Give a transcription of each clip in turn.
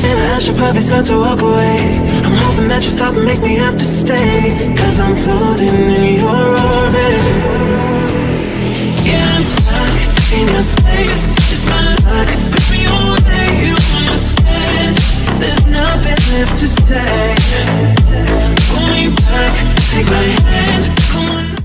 And I should probably start to walk away. I'm hoping that you stop and make me have to stay. Cause I'm floating in your orbit. Yeah, I'm stuck in your space. It's my luck. Put me away, you understand. There's nothing left to say. Pull me back, take my hand. Come on.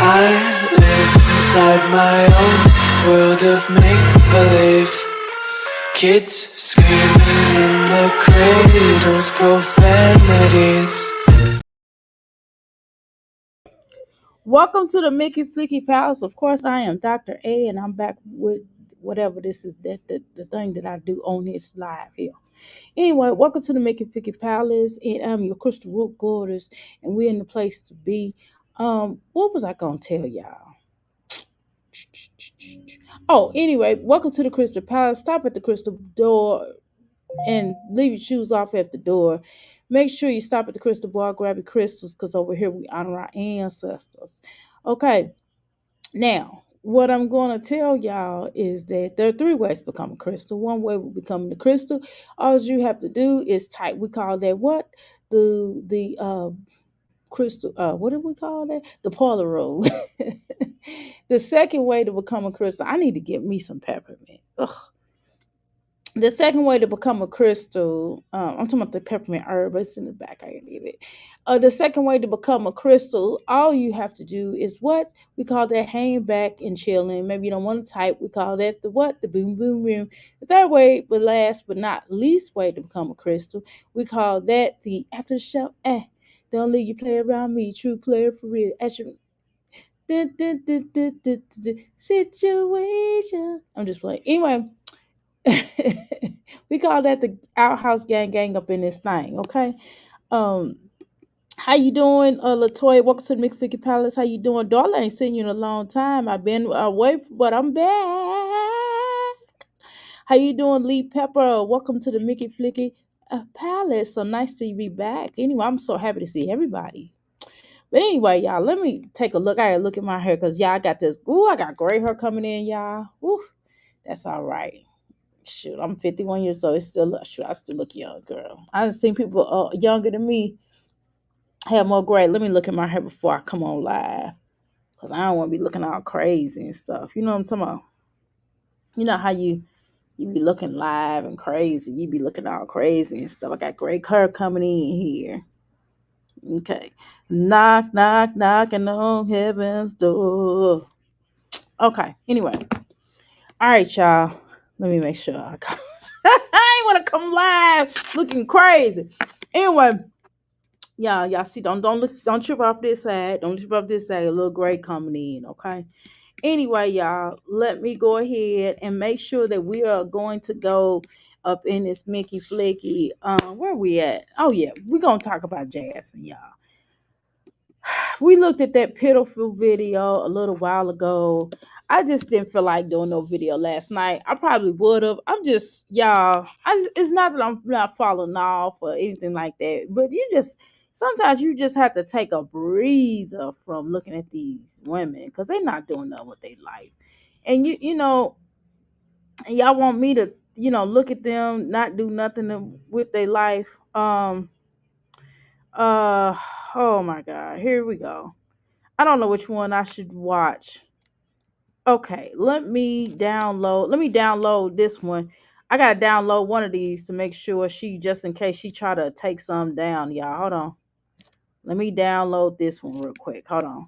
I live inside my own world of make-believe. Kids screaming in the cradles, profanities. Welcome to the Mickey Flicky Palace. Of course, I am Dr. A, and I'm back with whatever this is that the thing that I do on this live here. Anyway, welcome to the Mickey Flicky Palace, and I'm your Crystal Root Goddess, and we're in the place to be. What was I gonna tell y'all? Oh, anyway, welcome to the Crystal Palace. Stop at the Crystal Door and leave your shoes off at the door. Make sure you stop at the crystal bar, grab your crystals, because over here we honor our ancestors. Okay, now what I'm going to tell y'all is that there are three ways to become a crystal. One way of becoming the crystal, all you have to do is type. We call that what the crystal. What do we call that? The parlor room. The second way to become a crystal, I need to get me some peppermint. Ugh. The second way to become a crystal, I'm talking about the peppermint herb, it's in the back, I need it. The second way to become a crystal, all you have to do is what? We call that hang back and chilling. Maybe you don't want to type, we call that the what? The boom, boom, boom. The third way, but last but not least way to become a crystal, we call that the after the show. Don't leave you play around me, true player for real. Dun, dun, dun, dun, dun, dun, dun, situation. I'm just playing. Anyway, we call that the outhouse gang up in this thing, okay? Um, how you doing, Latoya? Welcome to the McFicky Palace. How you doing? Darla ain't seen you in a long time. I've been away, but I'm back. How you doing, Lee Pepper? Welcome to the Mickey Flicky Palace. So nice to be back. Anyway, I'm so happy to see everybody. But anyway, y'all, let me take a look. I gotta look at my hair because y'all I got this. Ooh, I got gray hair coming in, y'all. Ooh, that's all right. Shoot, I'm 51 years old. It's still shoot, I still look young, girl. I've seen people younger than me have more gray. Let me look at my hair before I come on live, cause I don't want to be looking all crazy and stuff. You know what I'm talking about? You know how you be looking live and crazy. You be looking all crazy and stuff. I got gray hair coming in here. Okay, knock, knock, knocking on heaven's door. Okay. Anyway, all right, y'all. Let me make sure I come. I ain't want to come live looking crazy. Anyway, y'all see, don't trip off this side. Don't trip off this side. A little gray coming in, okay? Anyway, y'all, let me go ahead and make sure that we are going to go up in this Mickey Flicky. Where we at? Oh yeah, we're gonna talk about Jasmine, y'all. We looked at that pitiful video a little while ago. I just didn't feel like doing no video last night. I probably would have. I'm just y'all. It's not that I'm not falling off or anything like that, but you just sometimes you just have to take a breather from looking at these women because they're not doing nothing with their life, and you know y'all want me to look at them not do nothing with their life. Uh oh my God, here we go. I don't know which one I should watch. Okay, let me download this one. I gotta download one of these to make sure she just in case she try to take some down, y'all. Hold on. Let me download this one real quick. Hold on.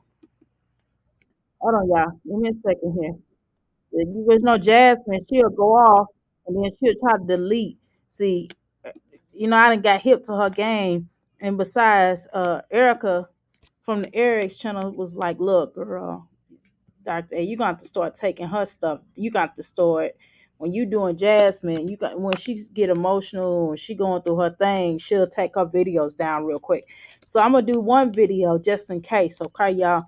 Hold on, y'all. Give me a second here. You guys know Jasmine, she'll go off and then she'll try to delete. See, I didn't got hip to her game. And besides, Erica from the Eric's channel was like, "Look, girl, Dr. A, you got to start taking her stuff. You got to start when you doing Jasmine. You got when she get emotional and she going through her thing, she'll take her videos down real quick. So I'm gonna do one video just in case. Okay, y'all.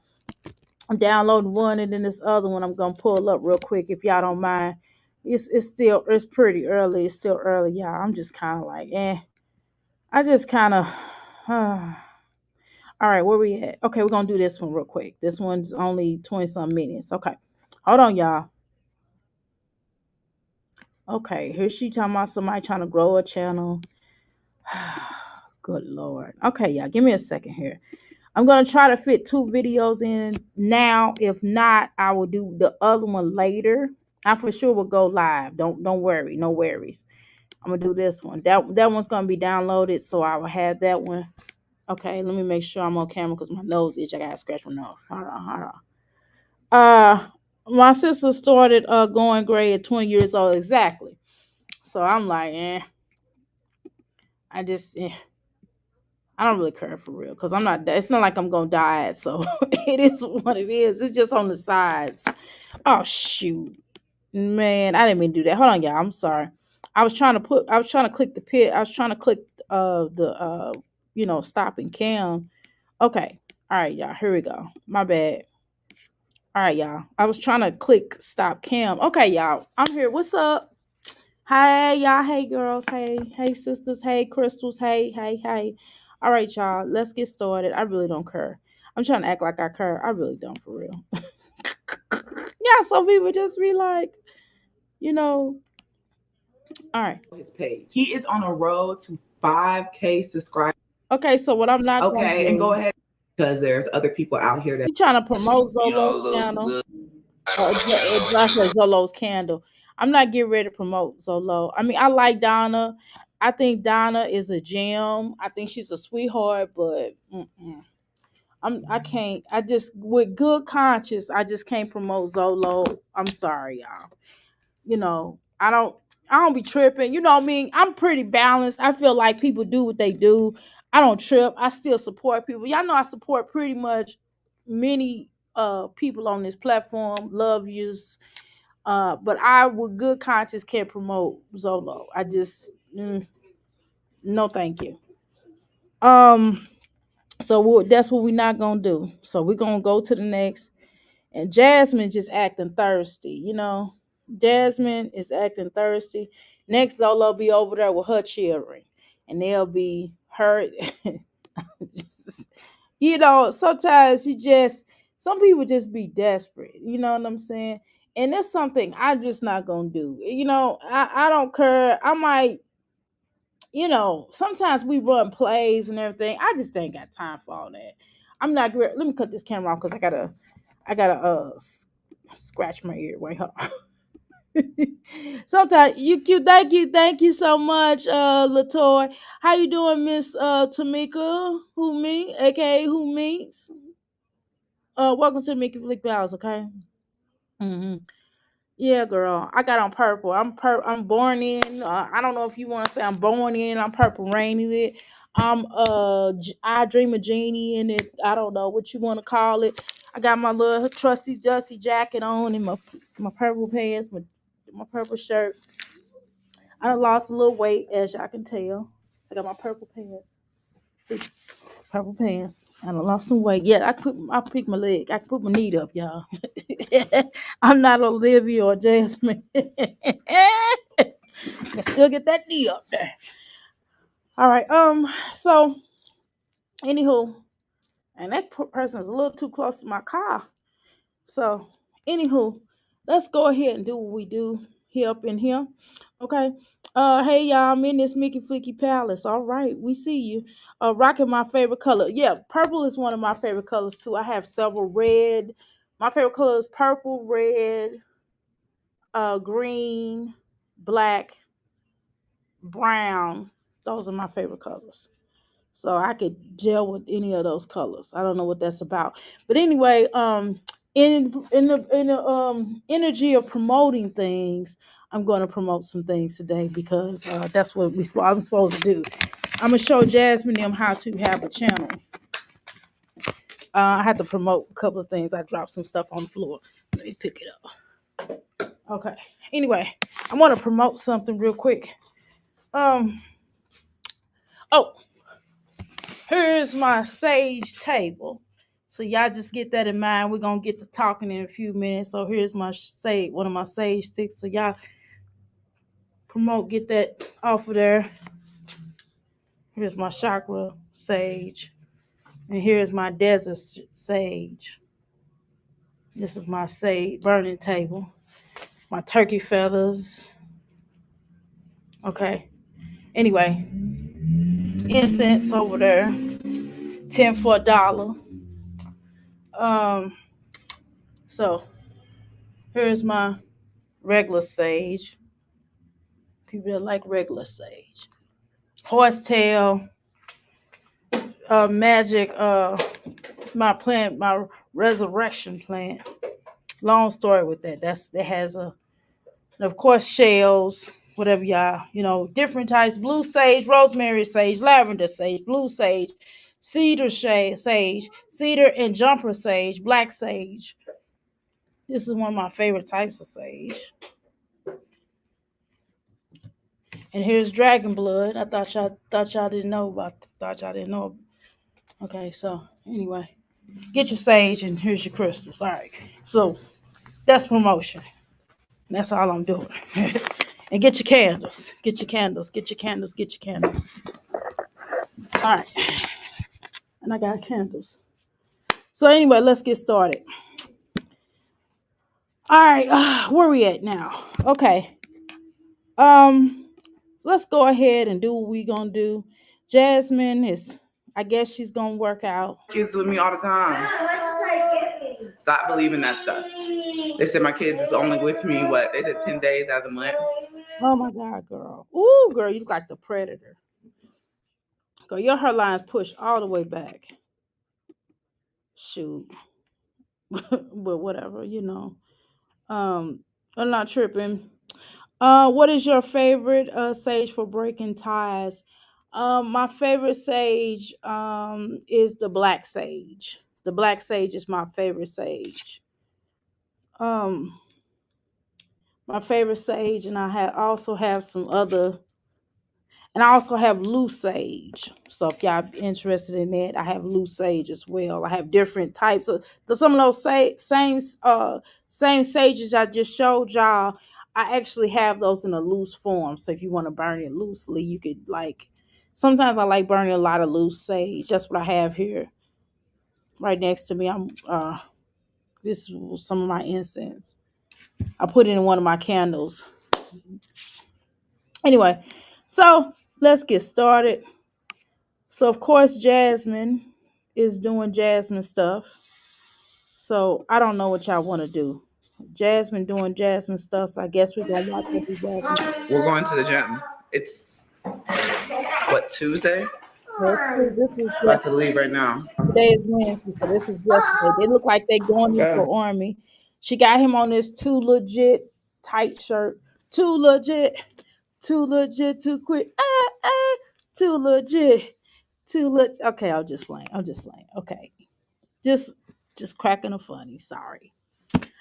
I'm downloading one and then this other one I'm gonna pull up real quick if y'all don't mind. It's pretty early. It's still early, y'all. I'm just kind of like, I just kind of. All right, where we at? Okay, we're gonna do this one real quick. This one's only 20 some minutes. Okay, hold on, y'all. Okay, here she talking about somebody trying to grow a channel. Good lord. Okay, y'all, give me a second here. I'm gonna try to fit two videos in now. If not, I will do the other one later. I for sure will go live. Don't worry, no worries. I'm gonna do this one. That one's gonna be downloaded, so I will have that one. Okay, let me make sure I'm on camera because my nose itch. I gotta scratch my nose. Hold on. My sister started going gray at 20 years old exactly. So I'm like, I just I don't really care for real because I'm not. It's not like I'm gonna diet, so it is what it is. It's just on the sides. Oh shoot, man! I didn't mean to do that. Hold on, y'all. I'm sorry. I was trying to click the pit. I was trying to click the stopping cam. Okay. All right, y'all. Here we go. My bad. All right, y'all. I was trying to click stop cam. Okay, y'all. I'm here. What's up? Hey, y'all. Hey, girls. Hey, sisters. Hey, crystals. Hey. All right, y'all. Let's get started. I really don't care. I'm trying to act like I care. I really don't, for real. Yeah, some people just be like, you know. All right. His page. He is on a road to 5K subscribers. Okay, so what I'm not gonna Okay, and do. go ahead because there's other people out here that You trying to promote Zolo's channel? Exactly, Zolo's candle. I'm not getting ready to promote Zolo. I mean, I like Donna. I think Donna is a gem. I think she's a sweetheart, but I can't. I just with good conscience, I just can't promote Zolo. I'm sorry, y'all. I don't be tripping. You know what I mean? I'm pretty balanced. I feel like people do what they do. I don't trip. I still support people. Y'all know I support pretty much many people on this platform. Love yous. But I with good conscience can't promote Zolo. I just no thank you. Um so that's what we're not gonna do. So we're gonna go to the next. And Jasmine just acting thirsty. Jasmine is acting thirsty. Next, Zolo be over there with her children, and they'll be hurt. Sometimes some people just be desperate. You know what I'm saying? And that's something I'm just not gonna do. I don't care. I might, sometimes we run plays and everything. I just ain't got time for all that. I'm not great. Let me cut this camera off because I gotta scratch my ear. Wait, hold on. Sometimes you cute. Thank you so much, Latoy. How you doing, Miss Tamika? Who me? AKA who meets? Welcome to Mickey Flick Pals. Okay. hmm Yeah, girl. I got on purple. I'm born in. I don't know if you want to say I'm born in. I'm purple raining it. I dream a genie in it. I don't know what you want to call it. I got my little trusty dusty jacket on and my purple pants, my purple shirt. I done lost a little weight, as y'all can tell. I got my purple pants. See, purple pants. I done lost some weight. Yeah, I pick my leg. I can put my knee up, y'all. I'm not Olivia or Jasmine. I still get that knee up there. All right. So, anywho, and that person is a little too close to my car. So, anywho, let's go ahead and do what we do here up in here. Okay. Hey y'all, I'm in this Mickey Flicky Palace. All right, we see you. Rocking my favorite color. Yeah, purple is one of my favorite colors too. I have several red. My favorite color is purple, red, green, black, brown. Those are my favorite colors. So I could gel with any of those colors. I don't know what that's about. But anyway, In the energy of promoting things, I'm going to promote some things today because that's what I'm supposed to do. I'm gonna show Jasmine them how to have a channel. I had to promote a couple of things. I dropped some stuff on the floor. Let me pick it up. Okay. Anyway, I want to promote something real quick. Um. Oh, here's my sage table. So y'all just get that in mind. We're gonna get to talking in a few minutes. So here's my sage, one of my sage sticks. So y'all promote, get that off of there. Here's my chakra sage, and here's my desert sage. This is my sage burning table. My turkey feathers. Okay. Anyway, incense over there. 10 for $1. Um. So here's my regular sage. People that like regular sage. Horsetail, magic, my plant, my resurrection plant. Long story with that. That has a, and of course, shells, whatever y'all, different types: blue sage, rosemary sage, lavender sage, blue sage, cedar sage, cedar and jumper sage, black sage. This is one of my favorite types of sage. And here's dragon blood. I thought y'all didn't know about. Thought y'all didn't know. Okay, so anyway, get your sage and here's your crystals. All right, so that's promotion. That's all I'm doing. And get your candles. Get your candles. Get your candles. Get your candles. All right, and I got candles. So anyway, let's get started. All right, where we at now? Okay. So let's go ahead and do what we gonna do. Jasmine is, I guess she's gonna work out. Kids with me all the time. Stop believing that stuff. They said my kids is only with me, what? They said 10 days out of the month. Oh my God, girl. Ooh, girl, you look like the predator. Girl, your hairline's pushed all the way back. Shoot. But whatever. I'm not tripping. What is your favorite sage for breaking ties? My favorite sage is the black sage. The black sage is my favorite sage. Um, my favorite sage, and also have some other, and I also have loose sage. So if y'all interested in that, I have loose sage as well. I have different types of some of those same sages I just showed y'all. I actually have those in a loose form. So if you want to burn it loosely, you could like. Sometimes I like burning a lot of loose sage. That's what I have here, right next to me. This is some of my incense. I put it in one of my candles. Anyway, so let's get started. So of course Jasmine is doing Jasmine stuff. So I don't know what y'all want to do. Jasmine doing Jasmine stuff. So I guess we're gonna watch her do Jasmine. We're going to the gym. It's what, Tuesday? This is About to yesterday. leave right now. Today is Wednesday, so this is yesterday. They look like they going into Okay. the army. She got him on this too legit tight shirt. Too legit. Too legit. Too quick. Too legit. Too legit. Okay, I'm just playing. Okay. Just cracking a funny. Sorry.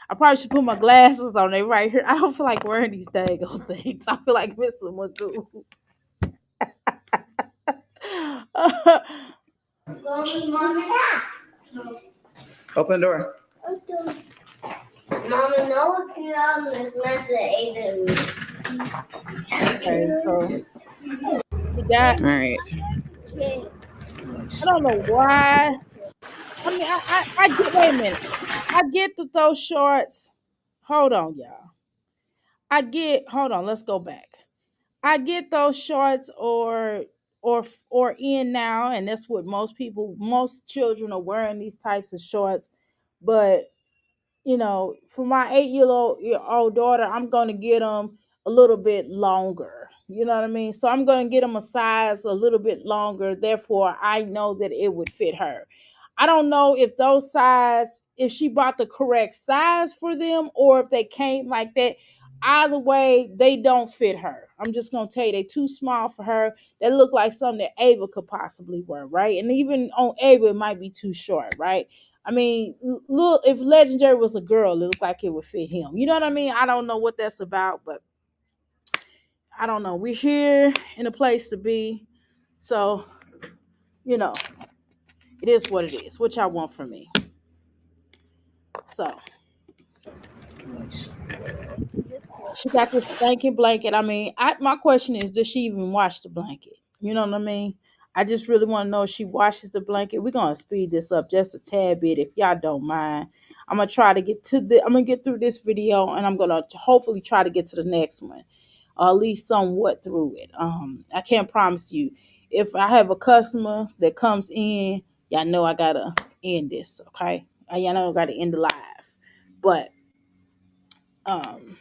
I probably should put my glasses on. They right here. I don't feel like wearing these daggone things. I feel like missing Magoo. Open the door. Mama, no one is messing Okay, so we got. All right. I don't know why. I mean, I get. Wait a minute. I get that those shorts. Hold on, y'all. I get. Hold on. Let's go back. I get those shorts or in now, and that's what most children are wearing these types of shorts. But for my 8-year-old daughter, I'm gonna get them a little bit longer. You know what I mean? So I'm gonna get them a size a little bit longer. Therefore, I know that it would fit her. I don't know if those size, if she bought the correct size for them or if they came like that. Either way, they don't fit her. I'm just gonna tell you, they too small for her. They look like something that Ava could possibly wear, right? And even on Ava, it might be too short, right? I mean, look, if Legendary was a girl, it looked like it would fit him. You know what I mean? I don't know what that's about, but I don't know. We're here in a place to be. So, you know, it is what it is. What y'all want from me? So, she got this spanking blanket. I mean, my question is, does she even wash the blanket? You know what I mean? I just really want to know if she washes the blanket. We're gonna speed this up just a tad bit, if y'all don't mind. I'm gonna try to get to the. I'm gonna get through this video, and I'm gonna hopefully try to get to the next one, or at least somewhat through it. I can't promise you. If I have a customer that comes in, y'all know I gotta end this. Okay, y'all know I gotta end the live, but um.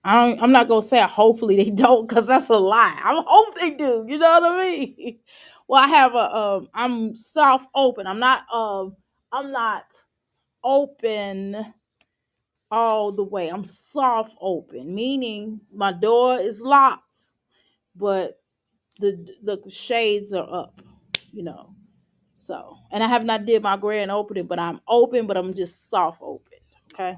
I'm not gonna say hopefully they don't, because that's a lie. I hope they do. You know what I mean? Well, I have a I'm soft open. I'm not open all the way. I'm soft open, meaning my door is locked, but the shades are up. You know. So, and I have not did my grand opening, but I'm open, but I'm just soft open. Okay.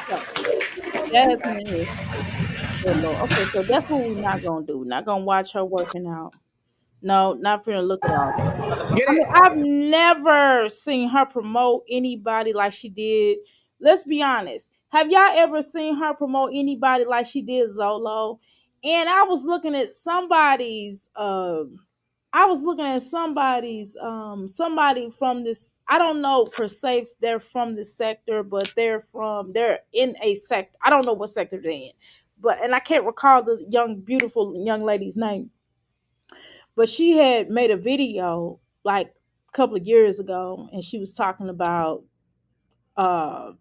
So Jasmine is. Good Lord. Okay, so that's what we're not gonna do. We're not gonna watch her working out. No, not gonna look at all that. Get I mean, it. I've never seen her promote anybody like she did. Let's be honest. Have y'all ever seen her promote anybody like she did Zolo? And I was looking at somebody from this. I don't know per se if they're from this sector, but they're in a sector. I don't know what sector they're in. But and I can't recall the beautiful young lady's name. But she had made a video like a couple of years ago, and she was talking about uh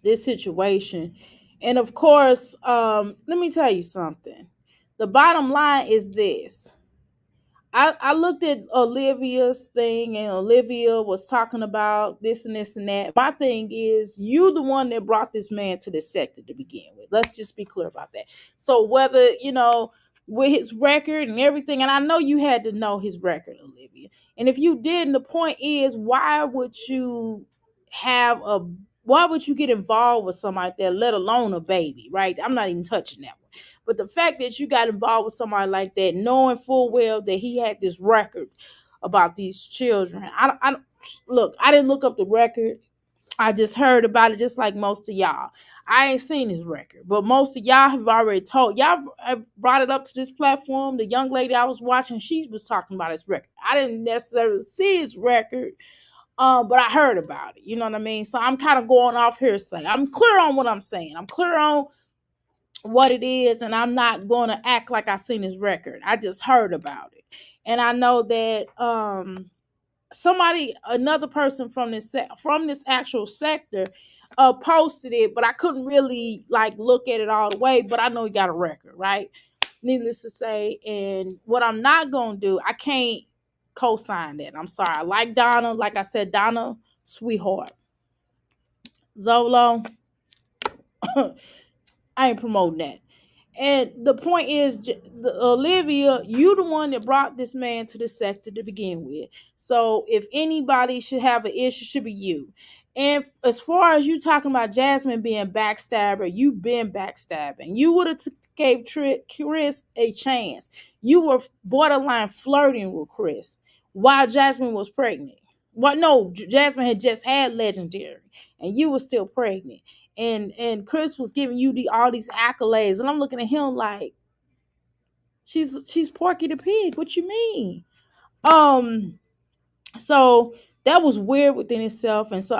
this situation. And of course, let me tell you something. The bottom line is this. I looked at Olivia's thing, and Olivia was talking about this and this and that. My thing is, you the one that brought this man to this sector to begin with. Let's just be clear about that. So whether, with his record and everything, and I know you had to know his record, Olivia. And if you didn't, the point is, why would you get involved with something like that, let alone a baby, right? I'm not even touching that one. But the fact that you got involved with somebody like that, knowing full well that he had this record about these children, I look. I didn't look up the record. I just heard about it, just like most of y'all. I ain't seen his record, but most of y'all have already told. Y'all have brought it up to this platform. The young lady I was watching, she was talking about his record. I didn't necessarily see his record, but I heard about it. You know what I mean? So I'm kind of going off hearsay. I'm clear on what I'm saying. I'm clear on what it is, and I'm not going to act like I seen his record. I just heard about it, and I know that another person from this actual sector posted it, but I couldn't really like look at it all the way. But I know he got a record, right? Needless to say, and what I'm not gonna do, I can't co-sign that. I'm sorry. I like Donna, like I said, Donna, sweetheart. Zolo, I ain't promoting that. And the point is, Olivia, you the one that brought this man to the sector to begin with. So if anybody should have an issue, should be you. And as far as you talking about Jasmine being backstabber, you've been backstabbing. You would have gave Chris a chance. You were borderline flirting with Chris while Jasmine was pregnant. Well, no, Jasmine had just had Legendary, and you were still pregnant. And Chris was giving you all these accolades, and I'm looking at him like, she's Porky the Pig. What you mean? So that was weird within itself, and so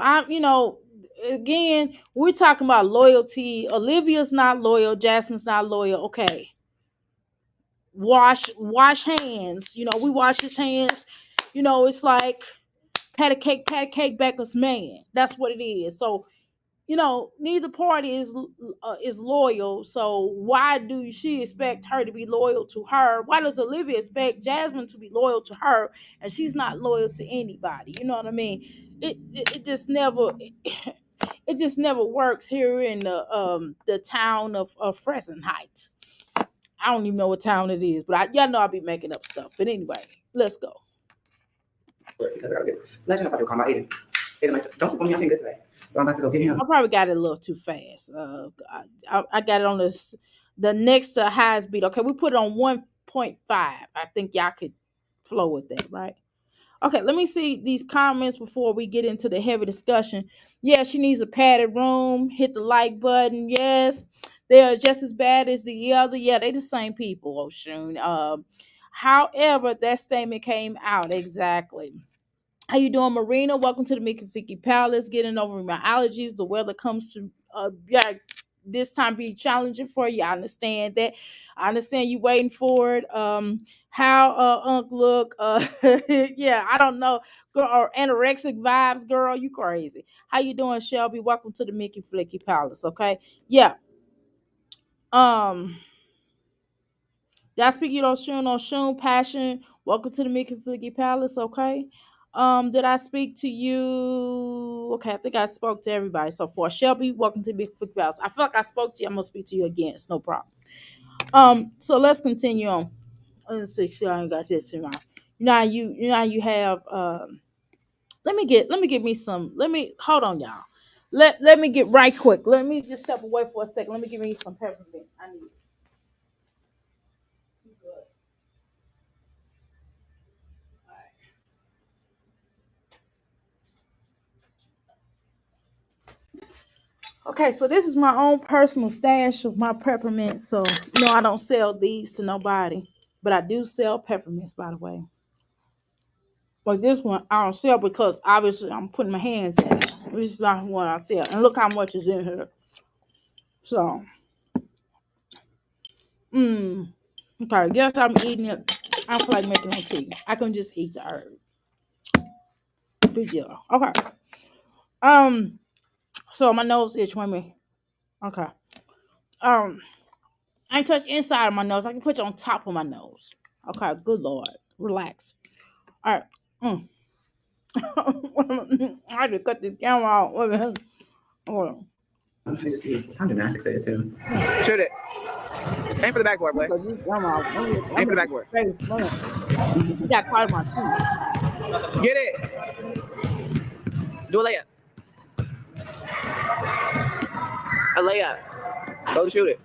again, we're talking about loyalty. Olivia's not loyal. Jasmine's not loyal. Okay, wash hands. We wash his hands. It's like pat a cake, Becca's man. That's what it is. So neither party is loyal. So why do she expect her to be loyal to her? Why does Olivia expect Jasmine to be loyal to her, and she's not loyal to anybody? You know what I mean? It just never it just never works here in the town of Fresno Heights. I don't even know what town it is, but y'all know I'll be making up stuff. But anyway, let's go. Because I'll get legend about to call my Aiden. Don't sleep on me. I'm good today. So I'm about to go get him. I probably got it a little too fast. I got it on the next highest speed. Okay, we put it on 1.5. I think y'all could flow with that, right? Okay, let me see these comments before we get into the heavy discussion. Yeah, she needs a padded room. Hit the like button. Yes, they are just as bad as the other. Yeah, they the same people, Oshun. However, that statement came out exactly. How you doing, Marina? Welcome to the Mickey Vicky Palace. Getting over my allergies. The weather comes to this time be challenging for you. I understand that. I understand you waiting for it. How Unc look? Yeah, I don't know. Girl, or anorexic vibes, girl. You crazy. How you doing, Shelby? Welcome to the Mickey Flicky Palace. Okay. Yeah. Um. Y'all speak you don't shun on shun passion. Welcome to the Mickey Flicky Palace, okay? Did I speak to you? Okay, I think I spoke to everybody so far. Shelby, welcome to the Mickey Flicky Palace. I feel like I spoke to you. I'm gonna speak to you again. It's no problem. So let's continue on. Let's see, sure I ain't got this too long. You have let me get me some. Let me hold on, y'all. Let me get right quick. Let me just step away for a second. Let me give me some peppermint. I need it. Okay, so this is my own personal stash of my peppermints. So no, I don't sell these to nobody, but I do sell peppermints, by the way. But this one I don't sell because obviously I'm putting my hands in it. This is not one I sell, and look how much is in here. So, okay, yes, I'm eating it. I don't feel like making no tea. I can just eat the herb. Big deal. Okay. So my nose itch. Wait a minute. Okay. I ain't touch inside of my nose. I can put it on top of my nose. Okay. Good Lord. Relax. All right. I had to cut this camera out. Wait a minute. Hold on. I just see time gymnastics says too. Shoot it. Aim for the backboard, boy. Cut this camera out. Aim for the backboard. You got caught in my teeth. Get it. Do a layup. A layup. Go to shoot it.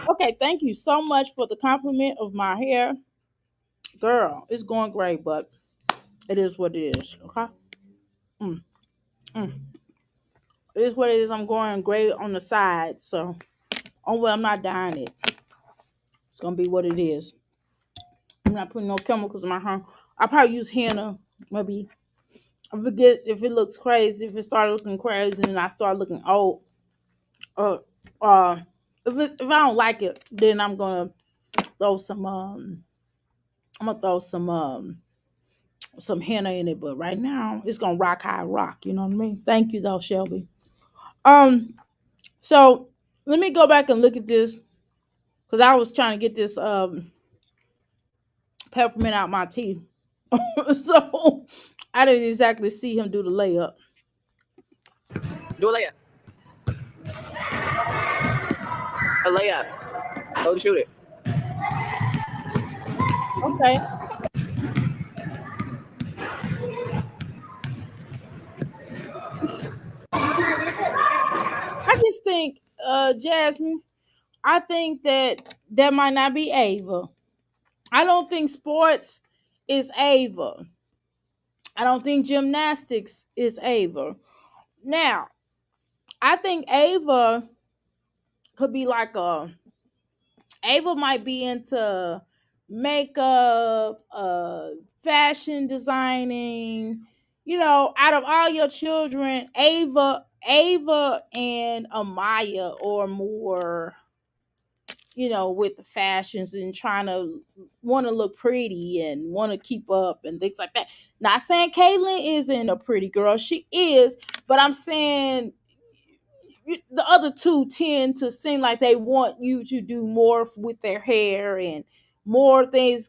Okay, thank you so much for the compliment of my hair. Girl, it's going great, but it is what it is. Okay? Mm, mm. It is what it is. I'm going great on the side, so well, I'm not dyeing it. It's gonna be what it is. I'm not putting no chemicals in my hair. I probably use henna, maybe. If it looks crazy, if it started looking crazy, and I start looking old, uh, uh, if I don't like it, then I'm gonna throw some henna in it. But right now, it's gonna rock how I rock. You know what I mean? Thank you, though, Shelby. Um, so let me go back and look at this because I was trying to get this peppermint out my teeth. So I didn't exactly see him do the layup. Do a layup. A layup. Go to shoot it. Okay. I just think, Jasmine, I think that might not be Ava. I don't think sports is Ava. I don't think gymnastics is Ava. Now, I think Ava could be like Ava might be into makeup, fashion designing. Out of all your children, Ava and Amaya are more with the fashions and trying to want to look pretty and want to keep up and things like that. Not saying Caitlyn isn't a pretty girl, she is, but I'm saying the other two tend to seem like they want you to do more with their hair and more things.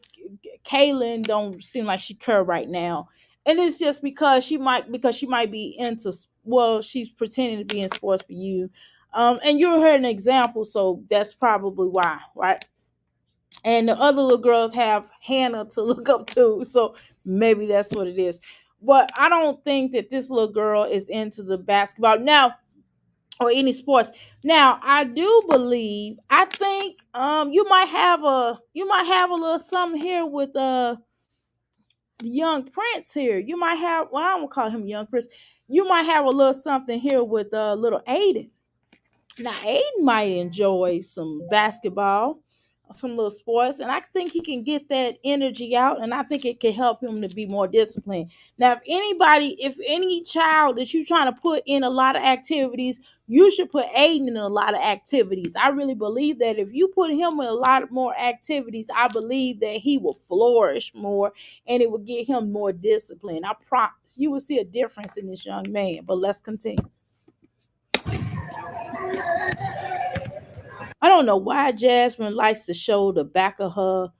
Kaylin don't seem like she care right now, and it's just because she might be into, well, she's pretending to be in sports for you, and you heard an example, so that's probably why, right? And the other little girls have Hannah to look up to, so maybe that's what it is. But I don't think that this little girl is into the basketball now or any sports. Now, I do believe, I think you might have a little something here with the young prince here. You might have, well, I don't call him young prince. You might have a little something here with little Aiden. Now, Aiden might enjoy some basketball, some little sports, and I think he can get that energy out, and I think it can help him to be more disciplined. Now, if any child that you're trying to put in a lot of activities, you should put Aiden in a lot of activities. I really believe that if you put him in a lot more activities, I believe that he will flourish more, and it will get him more discipline. I promise you will see a difference in this young man. But let's continue. I don't know why Jasmine likes to show the back of her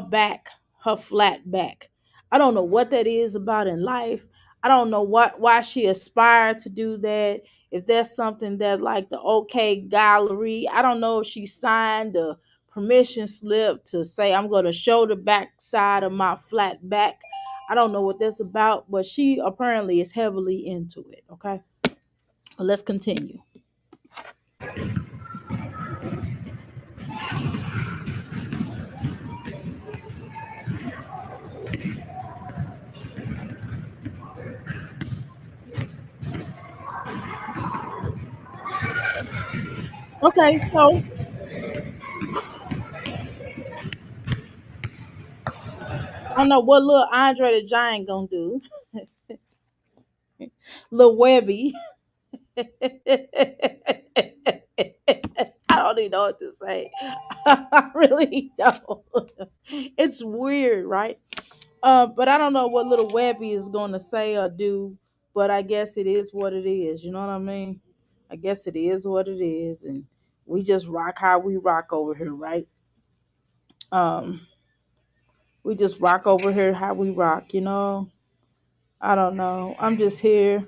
back, her flat back. I don't know what that is about in life. I don't know why she aspired to do that. If that's something that like the OK Gallery, I don't know if she signed a permission slip to say I'm going to show the back side of my flat back. I don't know what that's about, but she apparently is heavily into it. Okay, but let's continue. Okay, so I don't know what little Andre the Giant gonna do. Little Webby. I don't even know what to say. I really don't. It's weird, right? But I don't know what little Webby is gonna say or do. But I guess it is what it is. You know what I mean? I guess it is what it is, and we just rock how we rock over here, right? Um, we just rock over here how we rock. I don't know. I'm just here.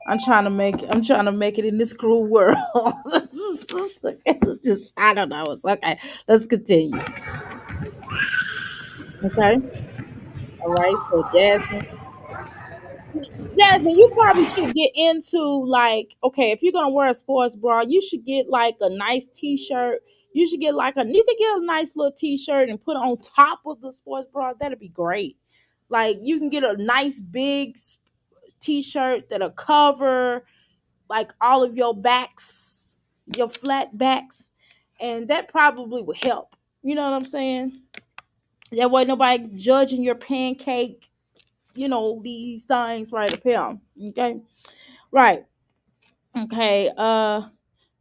I'm trying to make it in this cruel world. It's just I don't know. It's okay. Let's continue. Okay. All right. So Jasmine, you probably should get into like, okay, if you're gonna wear a sports bra, you should get like a nice t-shirt. You could get a nice little t-shirt and put it on top of the sports bra. That'd be great. Like you can get a nice big t-shirt that'll cover like all of your backs, your flat backs, and that probably would help. You know what I'm saying? That way nobody judging your pancake, these things right up here. Okay. Right. Okay.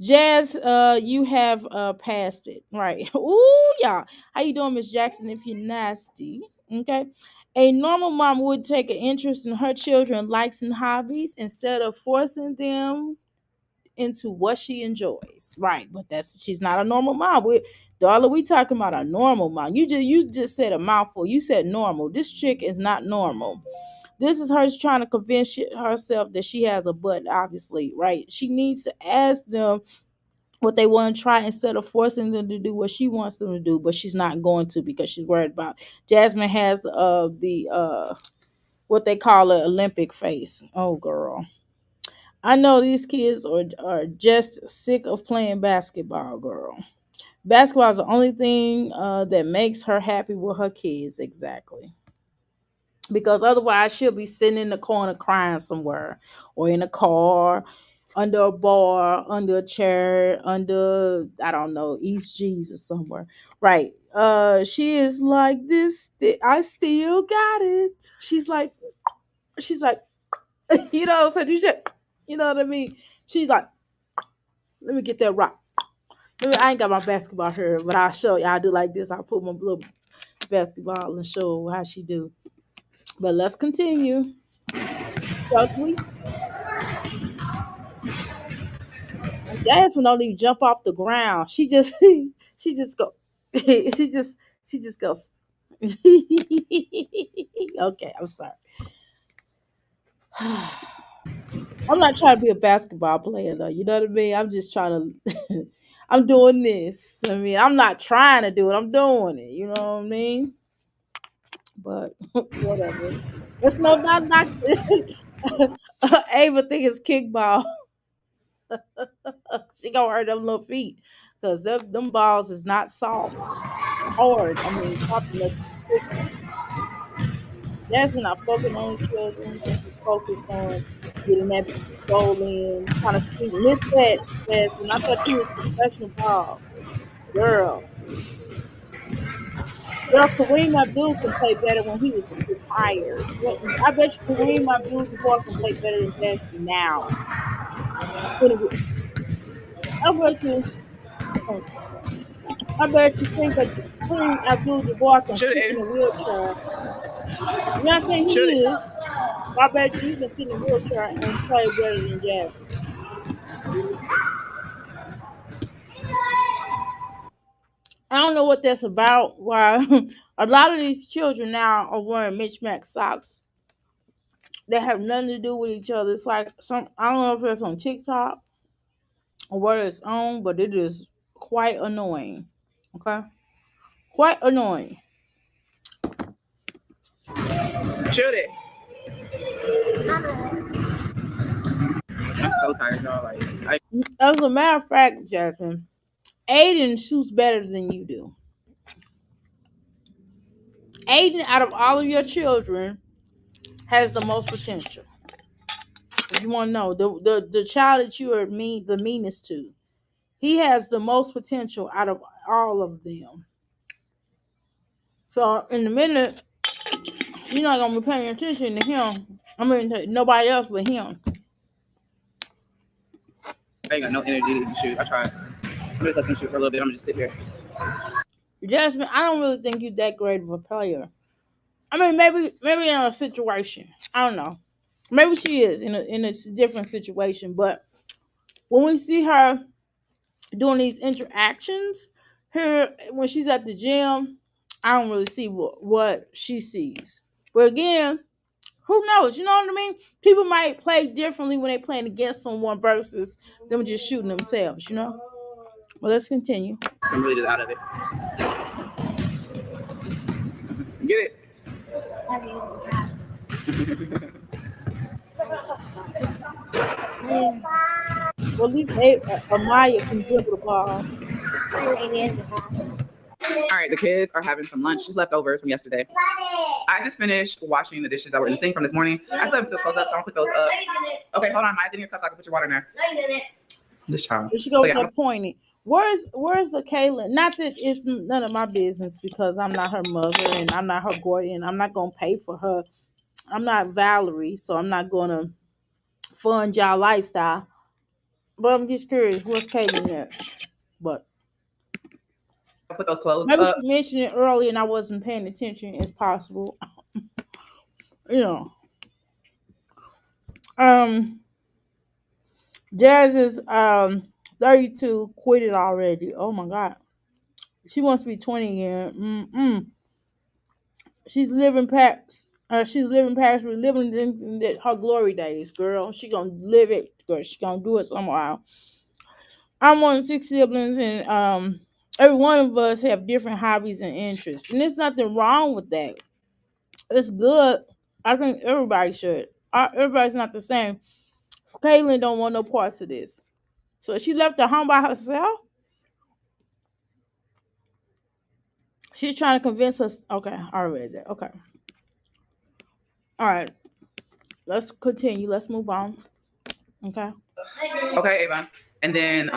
Jazz, you have passed it. Right. Ooh, yeah. How you doing, Miss Jackson, if you're nasty? Okay. A normal mom would take an interest in her children likes and hobbies instead of forcing them into what she enjoys. Right. But she's not a normal mom. We talking about a normal mom. You just said a mouthful. You said normal. This chick is not normal. This is her trying to convince herself that she has a butt, obviously, right? She needs to ask them what they want to try instead of forcing them to do what she wants them to do, but she's not going to because she's worried about. Jasmine has the what they call an Olympic face. Oh girl. I know these kids are just sick of playing basketball, girl. Basketball is the only thing that makes her happy with her kids, exactly. Because otherwise, she'll be sitting in the corner crying somewhere, or in a car, under a bar, under a chair, under I don't know, East G's or somewhere. Right. She is like this. I still got it. She's like, you know, so you know what I mean? She's like, let me get that rock. Maybe I ain't got my basketball here, but I'll show you. I'll do like this. I'll put my little basketball and show how she do. But let's continue. So we Jasmine don't even jump off the ground. She just she just go she just goes. Okay, I'm sorry. I'm not trying to be a basketball player though. You know what I mean? I'm just trying to. I'm doing this. I mean, I'm not trying to do it. I'm doing it. You know what I mean? But whatever. It's no not. Ava think it's kickball. She gonna hurt them little feet because them balls is not soft, hard. I mean, soft enough to be kicking. That's when I focus on the children. Just be focused on getting that goal in, trying to speak. Miss that, that's when I thought you was a professional ball. Girl. Girl, Kareem Abdul can play better when he was retired. I bet you Kareem Abdul-Jabbar can play better than Jasmine now. I bet you, I bet you think that Kareem Abdul-Jabbar can Shoot sit it, in a Aiden. wheelchair. I'm not saying Shoot he it. is. But I bet you he can sit in a wheelchair and play better than Jasmine. I don't know what that's about. Why a lot of these children now are wearing mismatched socks that have nothing to do with each other. It's like some I don't know if it's on TikTok or what it's on, but it is quite annoying. Okay, quite annoying. Shoot it. I'm so tired, y'all. Like, As a matter of fact, Jasmine, Aiden shoots better than you do. Aiden, out of all of your children, has the most potential. If you want to know the child that you are the meanest to, he has the most potential out of all of them. So in a minute, you're not gonna be paying attention to him. I mean, to nobody else but him. I ain't got no energy to even shoot. I tried. I'm just letting him shoot for a little bit. I'm gonna just sit here. Jasmine, I don't really think you're that great of a player. I mean, maybe in a situation, I don't know. Maybe she is in a different situation, but when we see her doing these interactions here when she's at the gym, I don't really see what she sees. But again, who knows? You know what I mean? People might play differently when they're playing against someone versus them just shooting themselves, you know? Well, let's continue. I'm really just out of it. Get it. Mm. Well, at least Amaya can dribble the ball. All right, the kids are having some lunch. Just leftovers from yesterday. I just finished washing the dishes that were in the sink from this morning. I still have to put those up, so I'll put those up. Okay, hold on. Mine's in your cup so I can put your water in there. This child. There she goes So with yeah, that pointing. Where's the Kaylin? Not that it's none of my business because I'm not her mother and I'm not her guardian. I'm not gonna pay for her. I'm not Valerie, so I'm not gonna fund y'all lifestyle. But I'm just curious, where's Kaylin at? But I'll put those clothes maybe up. she mentioned it earlier and I wasn't paying attention. It's possible. You know. Um Jazz is 32, quit it already. Oh my god. She wants to be 20 again. She's living past reliving her glory days, girl. She gonna live it, girl. She gonna do it somehow. I'm one of 6 siblings, and every one of us have different hobbies and interests, and there's nothing wrong with that. It's good. I think everybody should. Everybody's not the same. Caitlin don't want no parts of this, so she left the home by herself. She's trying to convince us. Okay, I read that. Okay, all right. Let's continue. Let's move on. Okay. Okay, Avon. And then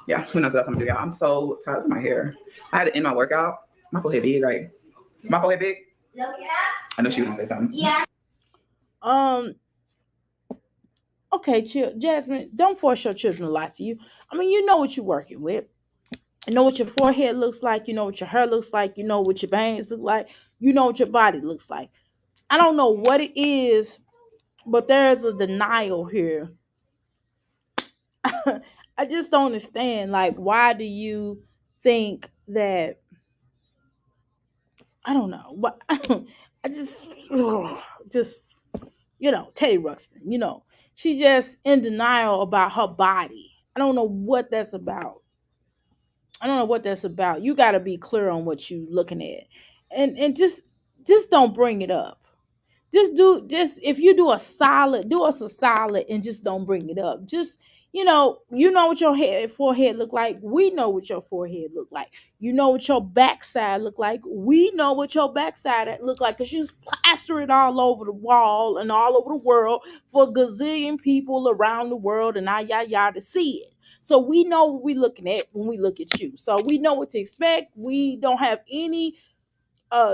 yeah, who knows what else I'm gonna do, y'all. I'm so tired of my hair. I had to end my workout. My forehead big, right? My forehead big. I know she was gonna say something. Yeah. Um. Okay, Jasmine. Don't force your children to lie to you. I mean, you know what you're working with. You know what your forehead looks like. You know what your hair looks like. You know what your veins look like. You know what your body looks like. I don't know what it is, but there is a denial here. I just don't understand. Like, why do you think that? I don't know. What I just, just Teddy Ruxpin. She just in denial about her body. I don't know what that's about. I don't know what that's about. You got to be clear on what you looking at, and just don't bring it up. Just if you do us a solid and just don't bring it up. Just what your forehead look like. We know what your forehead look like. You know what your backside look like. We know what your backside look like, because you plaster it all over the wall and all over the world for a gazillion people around the world and to see it. So we know what we looking at when we look at you. So we know what to expect. We don't have any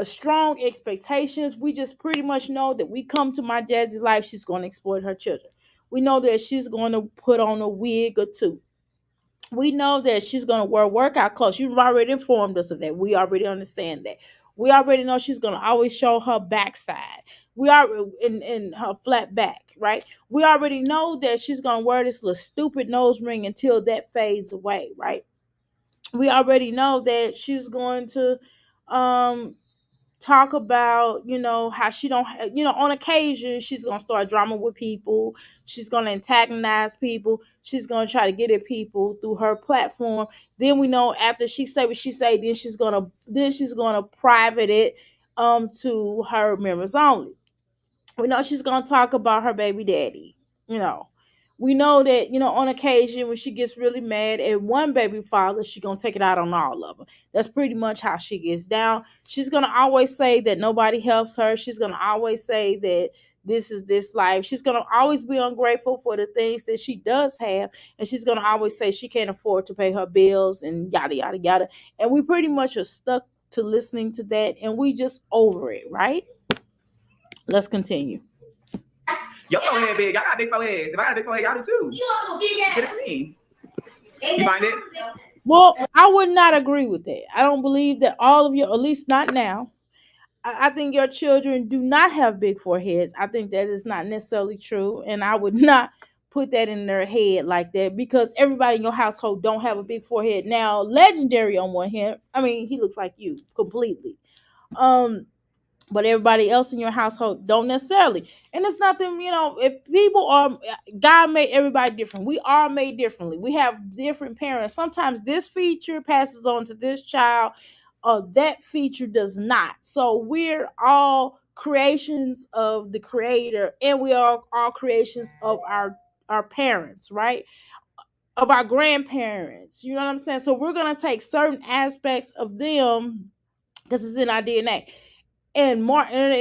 strong expectations. We just pretty much know that we come to my Jazzy's life, she's going to exploit her children. We know that she's going to put on a wig or two. We know that she's going to wear workout clothes. You've already informed us of that. We already understand that. We already know she's going to always show her backside. We are in her flat back, right? We already know that she's going to wear this little stupid nose ring until that fades away, right? We already know that she's going to um talk about how she don't on occasion she's gonna start drama with people. She's gonna antagonize people. She's gonna try to get at people through her platform. Then we know after she say what she say, then she's gonna private it to her members only. We know she's gonna talk about her baby daddy. You know, we know that on occasion when she gets really mad at one baby father, she's gonna take it out on all of them. That's pretty much how she gets down. She's gonna always say that nobody helps her. She's gonna always say that this is this life. She's gonna always be ungrateful for the things that she does have, and she's gonna always say she can't afford to pay her bills and yada yada yada. And we pretty much are stuck to listening to that, and we just over it, right? Let's continue. Your forehead big. Y'all got big foreheads. If I got a big forehead, y'all do too. Get it from me. You find it? Well, I would not agree with that. I don't believe that all of your, at least not now. I think your children do not have big foreheads. I think that is not necessarily true, and I would not put that in their head like that, because everybody in your household don't have a big forehead. Now, Legendary on one hand, I mean, he looks like you completely. Um, but everybody else in your household don't necessarily. And it's nothing, if people are, God made everybody different. We are made differently. We have different parents. Sometimes this feature passes on to this child, that feature does not. So we're all creations of the creator, and we are all creations of our parents, right? Of our grandparents. You know what I'm saying? So we're gonna take certain aspects of them because it's in our DNA, and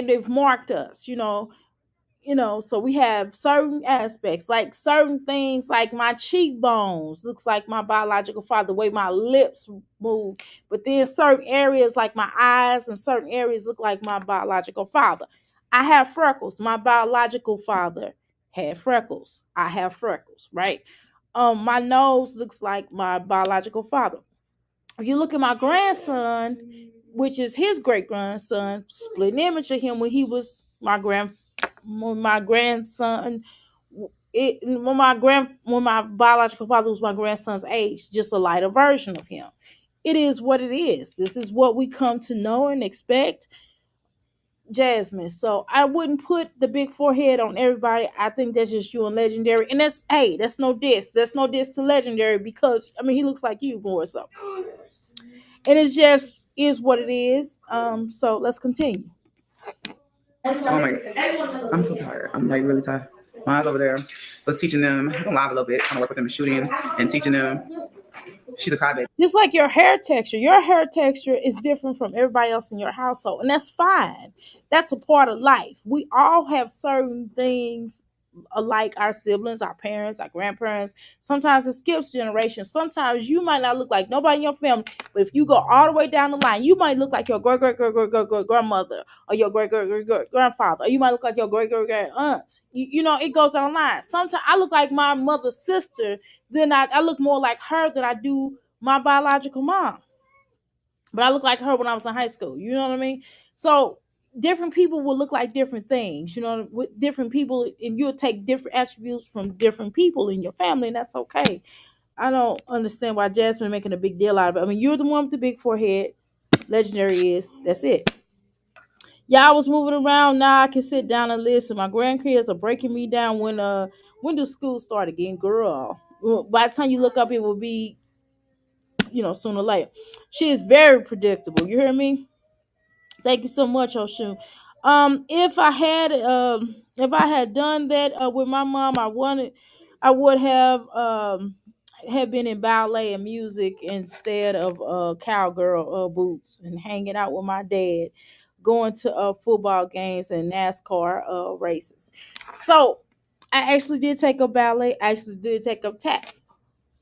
they've marked us, so we have certain aspects, like certain things, like my cheekbones looks like my biological father, the way my lips move. But then certain areas like my eyes and certain areas look like my biological father. I have freckles. My biological father had freckles. I have freckles, right? My nose looks like my biological father. If you look at my grandson, which is his great grandson, split an image of him when he was my grandson. When my biological father was my grandson's age, just a lighter version of him. It is what it is. This is what we come to know and expect, Jasmine. So I wouldn't put the big forehead on everybody. I think that's just you and Legendary, and that's no diss. That's no diss to Legendary, because I mean he looks like you more so, and it just is what it is. So let's continue. Oh my god. I'm so tired. I'm like really tired. Mine's over there was teaching them. I was on live a little bit, trying to work with them in shooting and teaching them. She's a crybaby. Just like your hair texture is different from everybody else in your household, and that's fine. That's a part of life. We all have certain things, like our siblings, our parents, our grandparents. Sometimes it skips generations. Sometimes you might not look like nobody in your family, but if you go all the way down the line, you might look like your great great great great great great grandmother, or your great great great great grandfather, or you might look like your great great great aunt. It goes down the line. Sometimes I look like my mother's sister, then I look more like her than I do my biological mom, but I look like her when I was in high school. You know what I mean? So different people will look like different things. You know, with different people, and you'll take different attributes from different people in your family, and that's okay. I don't understand why Jasmine making a big deal out of it. I mean, you're the one with the big forehead. Legendary is. That's it. Y'all was moving around. Now I can sit down and listen. My grandkids are breaking me down when do school start again, girl? Well, by the time you look up, it will be, sooner or later. She is very predictable. You hear me? Thank you so much, Oshun. If I had done that with my mom, I would have been in ballet and music instead of cowgirl boots and hanging out with my dad, going to football games and NASCAR races. So I actually did take up ballet. I actually did take up tap.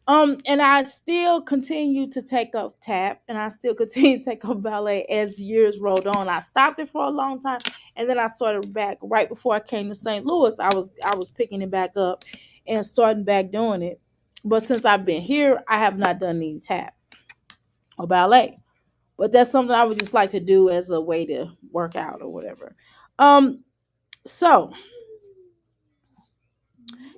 And I still continue to take up tap, and I still continue to take up ballet as years rolled on. I stopped it for a long time, and then I started back right before I came to St. Louis. I was picking it back up and starting back doing it. But since I've been here, I have not done any tap or ballet. But that's something I would just like to do as a way to work out or whatever. So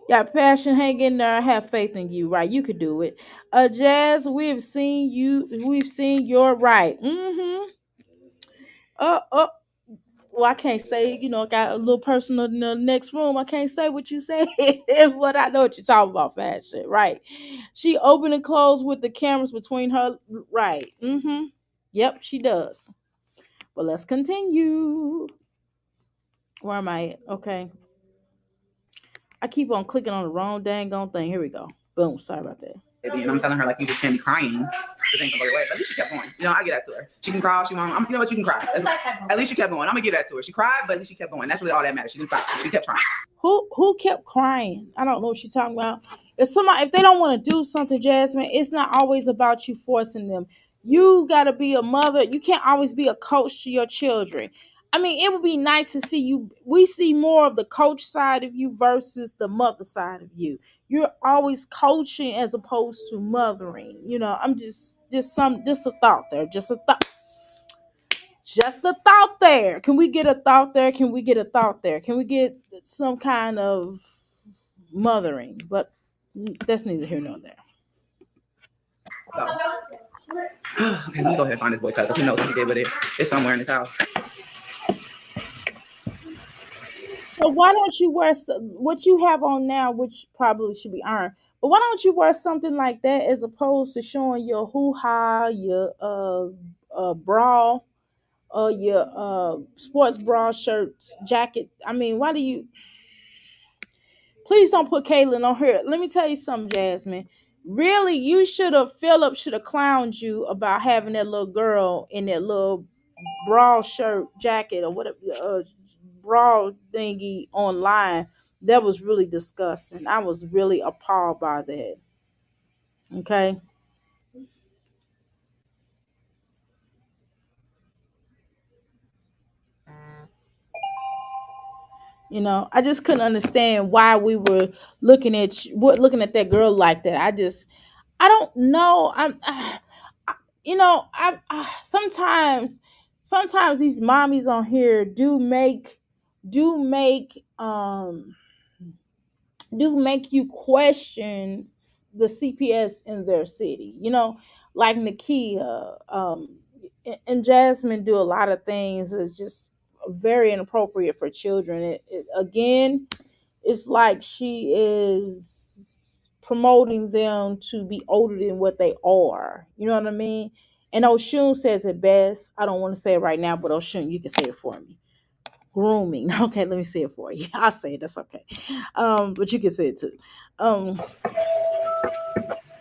got passion, hang in there. I have faith in you, right? You could do it. Jazz, we've seen you. We've seen your right. Mm-hmm. Uh. Well, I can't say. I got a little personal in the next room. I can't say what you say, but I know what you're talking about. Fashion, right? She open and close with the cameras between her. Right. Mm-hmm. Yep, she does. But let's continue. Where am I at? Okay. I keep on clicking on the wrong dang on thing. Here we go. Boom. Sorry about that. And I'm telling her, like, you just can't be crying. This ain't gonna go away. But at least she kept going. I get that to her. She can cry all she wants. You know what? You can cry. At least she kept going. I'm gonna give that to her. She cried, but at least she kept going. That's really all that matters. She didn't stop. She kept trying. Who kept crying? I don't know what she's talking about. If they don't want to do something, Jasmine, it's not always about you forcing them. You gotta be a mother. You can't always be a coach to your children. I mean, it would be nice to see you. We see more of the coach side of you versus the mother side of you. You're always coaching as opposed to mothering. I'm just a thought there. Just a thought. Just a thought there. Can we get a thought there? Can we get a thought there? Can we get some kind of mothering? But that's neither here nor there. So, okay, let me go ahead and find this boy cut because he knows what he did with it. It's somewhere in his house. So why don't you wear what you have on now, which probably should be ironed? But why don't you wear something like that as opposed to showing your hoo-ha, your bra, or your sports bra, shirts, jacket? I mean, why do you? Please don't put Caitlyn on her. Let me tell you something, Jasmine. Really, Philip should have clowned you about having that little girl in that little bra shirt, jacket, or whatever, bra thingy online. That was really disgusting. I was really appalled by that. Okay. I just couldn't understand why we were looking at that girl like that. I don't know. Sometimes these mommies on here do make you question the CPS in their city. Like Nakia, and Jasmine do a lot of things that's just very inappropriate for children. Again, it's like she is promoting them to be older than what they are. You know what I mean? And Oshun says it best. I don't want to say it right now, but Oshun, you can say it for me. Grooming. Okay, let me say it for you. I'll say it. That's okay. But you can say it too.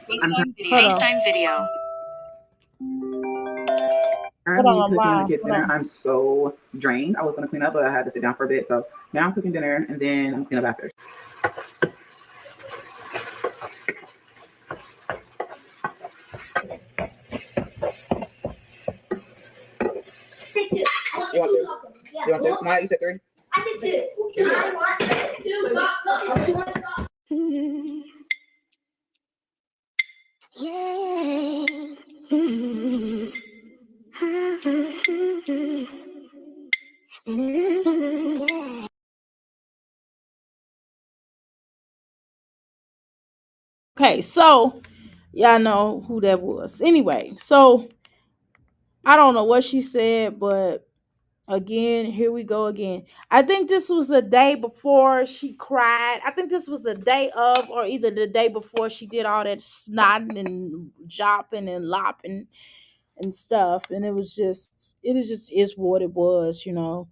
FaceTime video. Currently cooking the kids' dinner. I'm so drained. I was gonna clean up, but I had to sit down for a bit. So now I'm cooking dinner, and then I'm cleaning up after. You want to? You want to? Maya, you said 3? I said 2. I want 2. Yeah. Okay, so y'all know who that was. Anyway, so I don't know what she said, but again, here we go again. I think this was the day before she cried. I think this was the day of, or either the day before she did all that snotting and jopping and lopping and stuff. And it just is what it was, you know.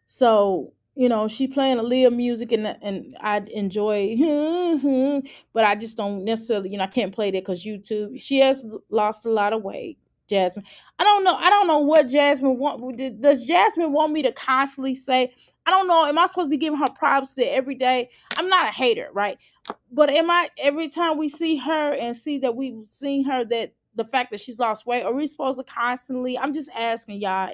So, you know, she playing a Leah music and I enjoy, but I just don't necessarily, you know, I can't play that because YouTube. She has lost a lot of weight, Jasmine. I don't know. I don't know what Jasmine want. Does Jasmine want me to constantly say? I don't know. Am I supposed to be giving her props that every day? I'm not a hater, right? But am I every time we see her and see that we've seen her that the fact that she's lost weight, are we supposed to constantly? I'm just asking y'all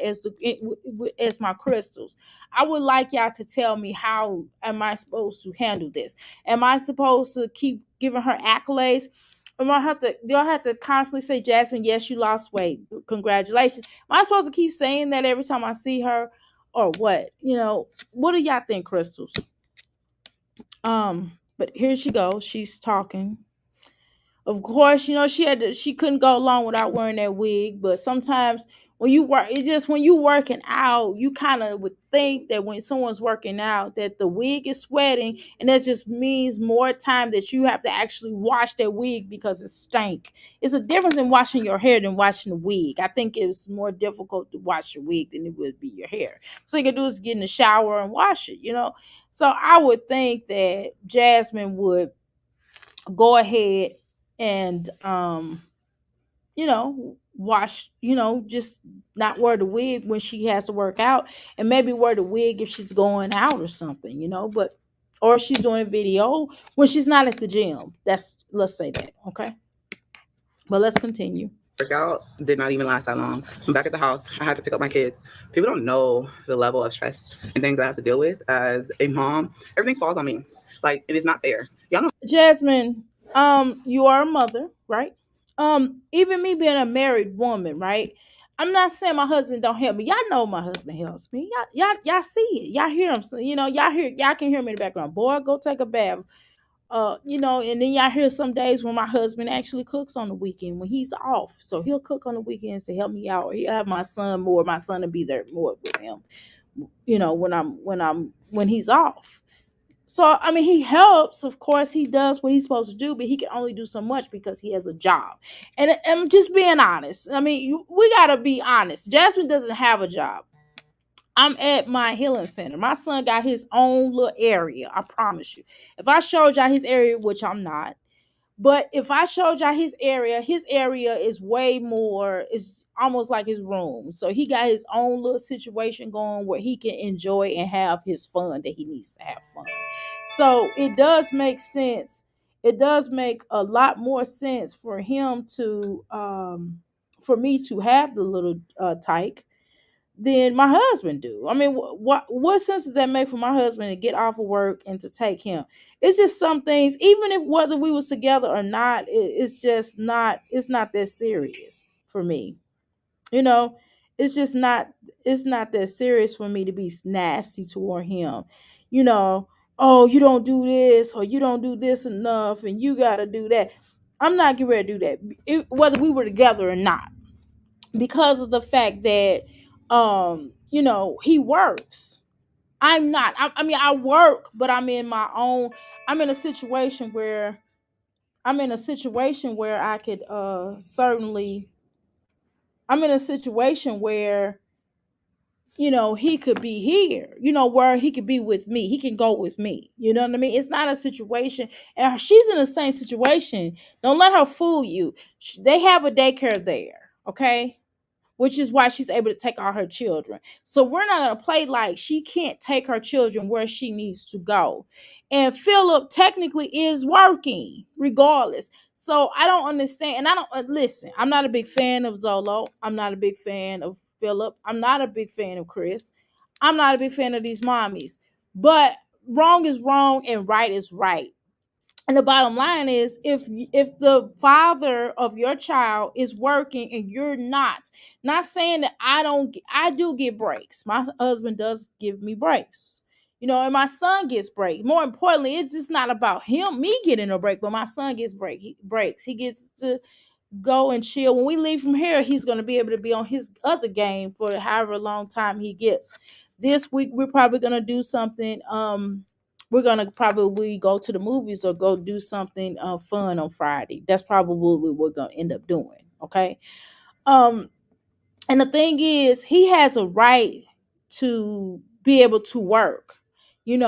as my crystals. I would like y'all to tell me, how am I supposed to handle this? Am I supposed to keep giving her accolades? Do I have to constantly say, Jasmine, yes, you lost weight. Congratulations. Am I supposed to keep saying that every time I see her? Or what? You know, what do y'all think, crystals? But here she goes. She's talking. Of course, you know, she couldn't go along without wearing that wig, but sometimes when you work, it's just when you working out, you kind of would think that when someone's working out that the wig is sweating, and that just means more time that you have to actually wash that wig because it stank. It's a difference in washing your hair than washing the wig. I think it's more difficult to wash your wig than it would be your hair. So you can do is get in the shower and wash it, you know. So I would think that Jasmine would go ahead and you know, wash, you know, just not wear the wig when she has to work out, and maybe wear the wig if she's going out or something, you know, but or she's doing a video when she's not at the gym. That's, let's say that, okay? But let's continue. Workout did not even last that long. I'm back at the house. I had to pick up my kids. People don't know the level of stress and things I have to deal with as a mom. Everything falls on me. Like, it is not fair. Y'all know. Jasmine, you are a mother, right? Even me being a married woman, right? I'm not saying my husband don't help me. Y'all know my husband helps me. Y'all see it. Y'all hear him. So, you know, y'all can hear me in the background. Boy, go take a bath. You know, and then y'all hear some days when my husband actually cooks on the weekend when he's off. So he'll cook on the weekends to help me out. Or he'll have my son more. My son will be there more with him. You know, when he's off. So I mean, he helps. Of course, he does what he's supposed to do, but he can only do so much because he has a job. And I'm just being honest. I mean, we gotta be honest. Jasmine doesn't have a job. I'm at my healing center. My son got his own little area. I promise you. If I showed y'all his area, which I'm not, but if I showed y'all his area is way more, it's almost like his room. So he got his own little situation going where he can enjoy and have his fun that he needs to have fun. So it does make sense. It does make a lot more sense for him to for me to have the little tyke than my husband do. I mean, what sense does that make for my husband to get off of work and to take him? It's just some things, even if whether we was together or not, it's just not. It's not that serious for me. You know, it's just not. It's not that serious for me to be nasty toward him. You know, oh, you don't do this or you don't do this enough, and you got to do that. I'm not getting ready to do that, whether we were together or not, because of the fact that you know, he works. I'm not. I mean, I work, but I'm in my own. I'm in a situation where I could certainly. I'm in a situation where, you know, he could be here, you know, where he could be with me. He can go with me. You know what I mean? It's not a situation, and she's in the same situation. Don't let her fool you. They have a daycare there, okay? Which is why she's able to take all her children. So we're not going to play like she can't take her children where she needs to go. And Philip technically is working regardless. So I don't understand. And I don't listen. I'm not a big fan of Zolo. I'm not a big fan of Philip. I'm not a big fan of Chris. I'm not a big fan of these mommies. But wrong is wrong and right is right. And the bottom line is, if the father of your child is working and you're not saying that I do get breaks. My husband does give me breaks. And my son gets break. More importantly, it's just not about me getting a break, but my son gets breaks. He gets to go and chill. When we leave from here, he's going to be able to be on his other game for however long time he gets. This week, we're probably going to do something. We're going to probably go to the movies or go do something fun on Friday. That's probably what we're going to end up doing. Okay. Um, and the thing is, he has a right to be able to work. You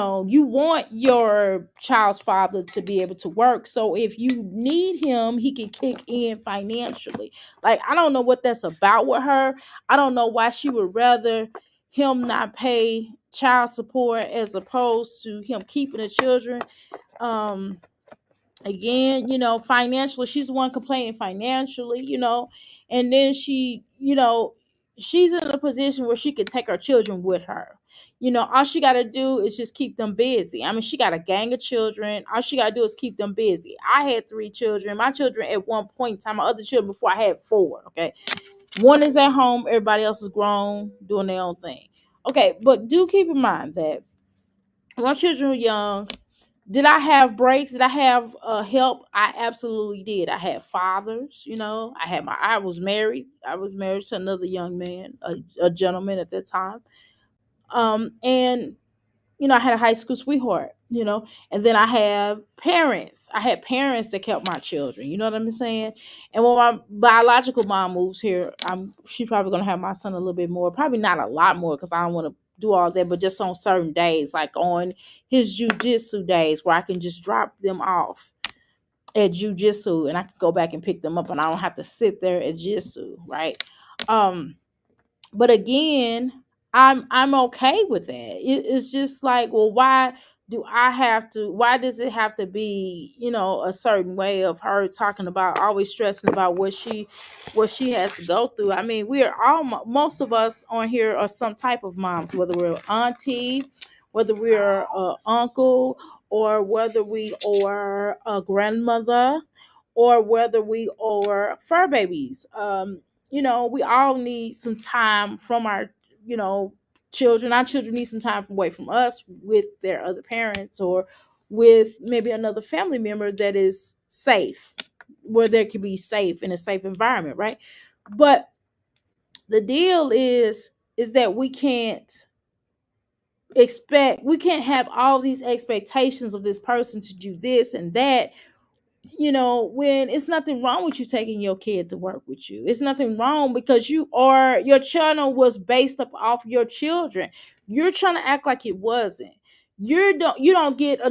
want your child's father to be able to work. So if you need him, he can kick in financially. Like, I don't know what that's about with her. I don't know why she would rather him not pay child support as opposed to him keeping the children. Um, Again, financially, she's the one complaining financially, and then she's in a position where she could take her children with her. All she got to do is just keep them busy. I mean, she got a gang of children. All she got to do is keep them busy. I had 3 children. My children at one point in time, my other children before I had 4. Okay. One is at home. Everybody else is grown, doing their own thing. Okay. But do keep in mind that my children were young. Did I have breaks? Did I have help? I absolutely did. I had fathers, I was married. I was married to another young man, a gentleman at that time. And I had a high school sweetheart, and then I have parents. I had parents that kept my children. You know what I'm saying? And when my biological mom moves here, she's probably gonna have my son a little bit more, probably not a lot more, because I don't want to do all that, but just on certain days, like on his jujitsu days, where I can just drop them off at jujitsu and I can go back and pick them up, and I don't have to sit there at jitsu, right? But again, I'm okay with that. It's just like, well, why does it have to be, a certain way of her talking about, always stressing about what she has to go through? I mean, we are all, most of us on here are some type of moms, whether we're auntie, whether we're uncle, or whether we are a grandmother, or whether we are fur babies. We all need some time from our, children. Our children need some time away from us with their other parents, or with maybe another family member that is safe, where they can be safe in a safe environment, right? But the deal is that we can't have all these expectations of this person to do this and that, when it's nothing wrong with you taking your kid to work with you. It's nothing wrong, because your channel was based up off your children. You're trying to act like it wasn't. You don't get a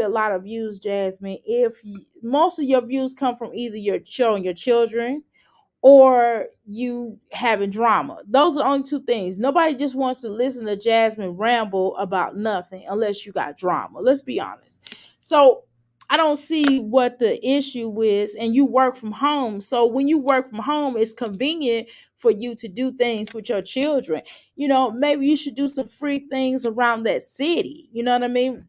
lot of views, Jasmine, if most of your views come from either your showing your children, or you having drama. Those are the only 2 things. Nobody just wants to listen to Jasmine ramble about nothing unless you got drama. Let's be honest. So I don't see what the issue is. And you work from home. So when you work from home, it's convenient for you to do things with your children. Maybe you should do some free things around that city. You know what I mean?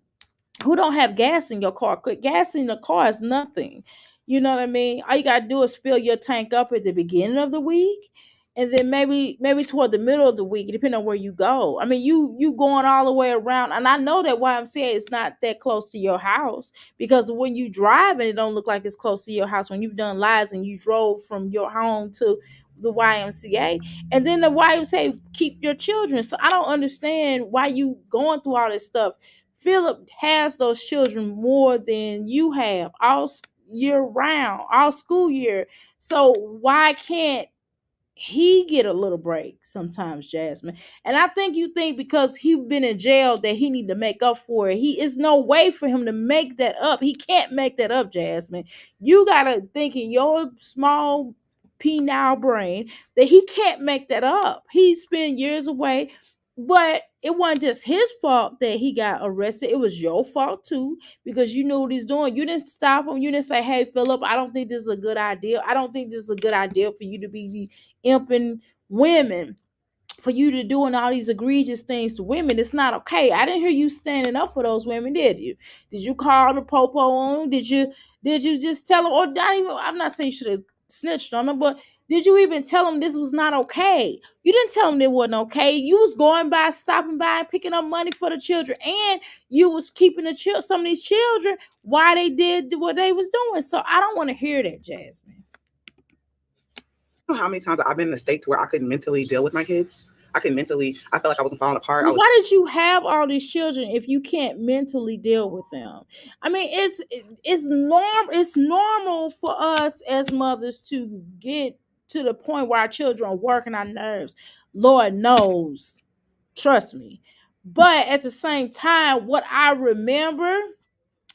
Who don't have gas in your car? Gas in the car is nothing. You know what I mean? All you gotta do is fill your tank up at the beginning of the week, and then maybe toward the middle of the week, depending on where you go. I mean, you going all the way around, and I know that YMCA is not that close to your house, because when you drive and it don't look like it's close to your house. When you've done lives and you drove from your home to the YMCA, and then the YMCA keep your children. So I don't understand why you going through all this stuff. Philip has those children more than you have all year round, all school year. So why can't he get a little break sometimes, Jasmine? And I think you think because he been in jail that he need to make up for it. He is no way for him to make that up. He can't make that up, Jasmine. You gotta think in your small penile brain that he can't make that up. He spent years away, but it wasn't just his fault that he got arrested. It was your fault too, because you knew what he's doing. You didn't stop him. You didn't say, "Hey, Philip, I don't think this is a good idea. I don't think this is a good idea for you to be imping women, for you to doing all these egregious things to women. It's not okay." I didn't hear you standing up for those women, did you? Did you call the popo on them? Did you just tell them? Or not even, I'm not saying you should have snitched on them, but Did you even tell them this was not okay? You didn't tell them it wasn't okay. You was going by, stopping by, and picking up money for the children, and you was keeping some of these children while they did what they was doing. So I don't want to hear that, Jasmine. You know how many times I've been in a state to where I couldn't mentally deal with my kids? I felt like I wasn't falling apart. Well, why did you have all these children if you can't mentally deal with them? I mean, it's normal for us as mothers to get to the point where our children are working our nerves. Lord knows, trust me. But at the same time, what I remember,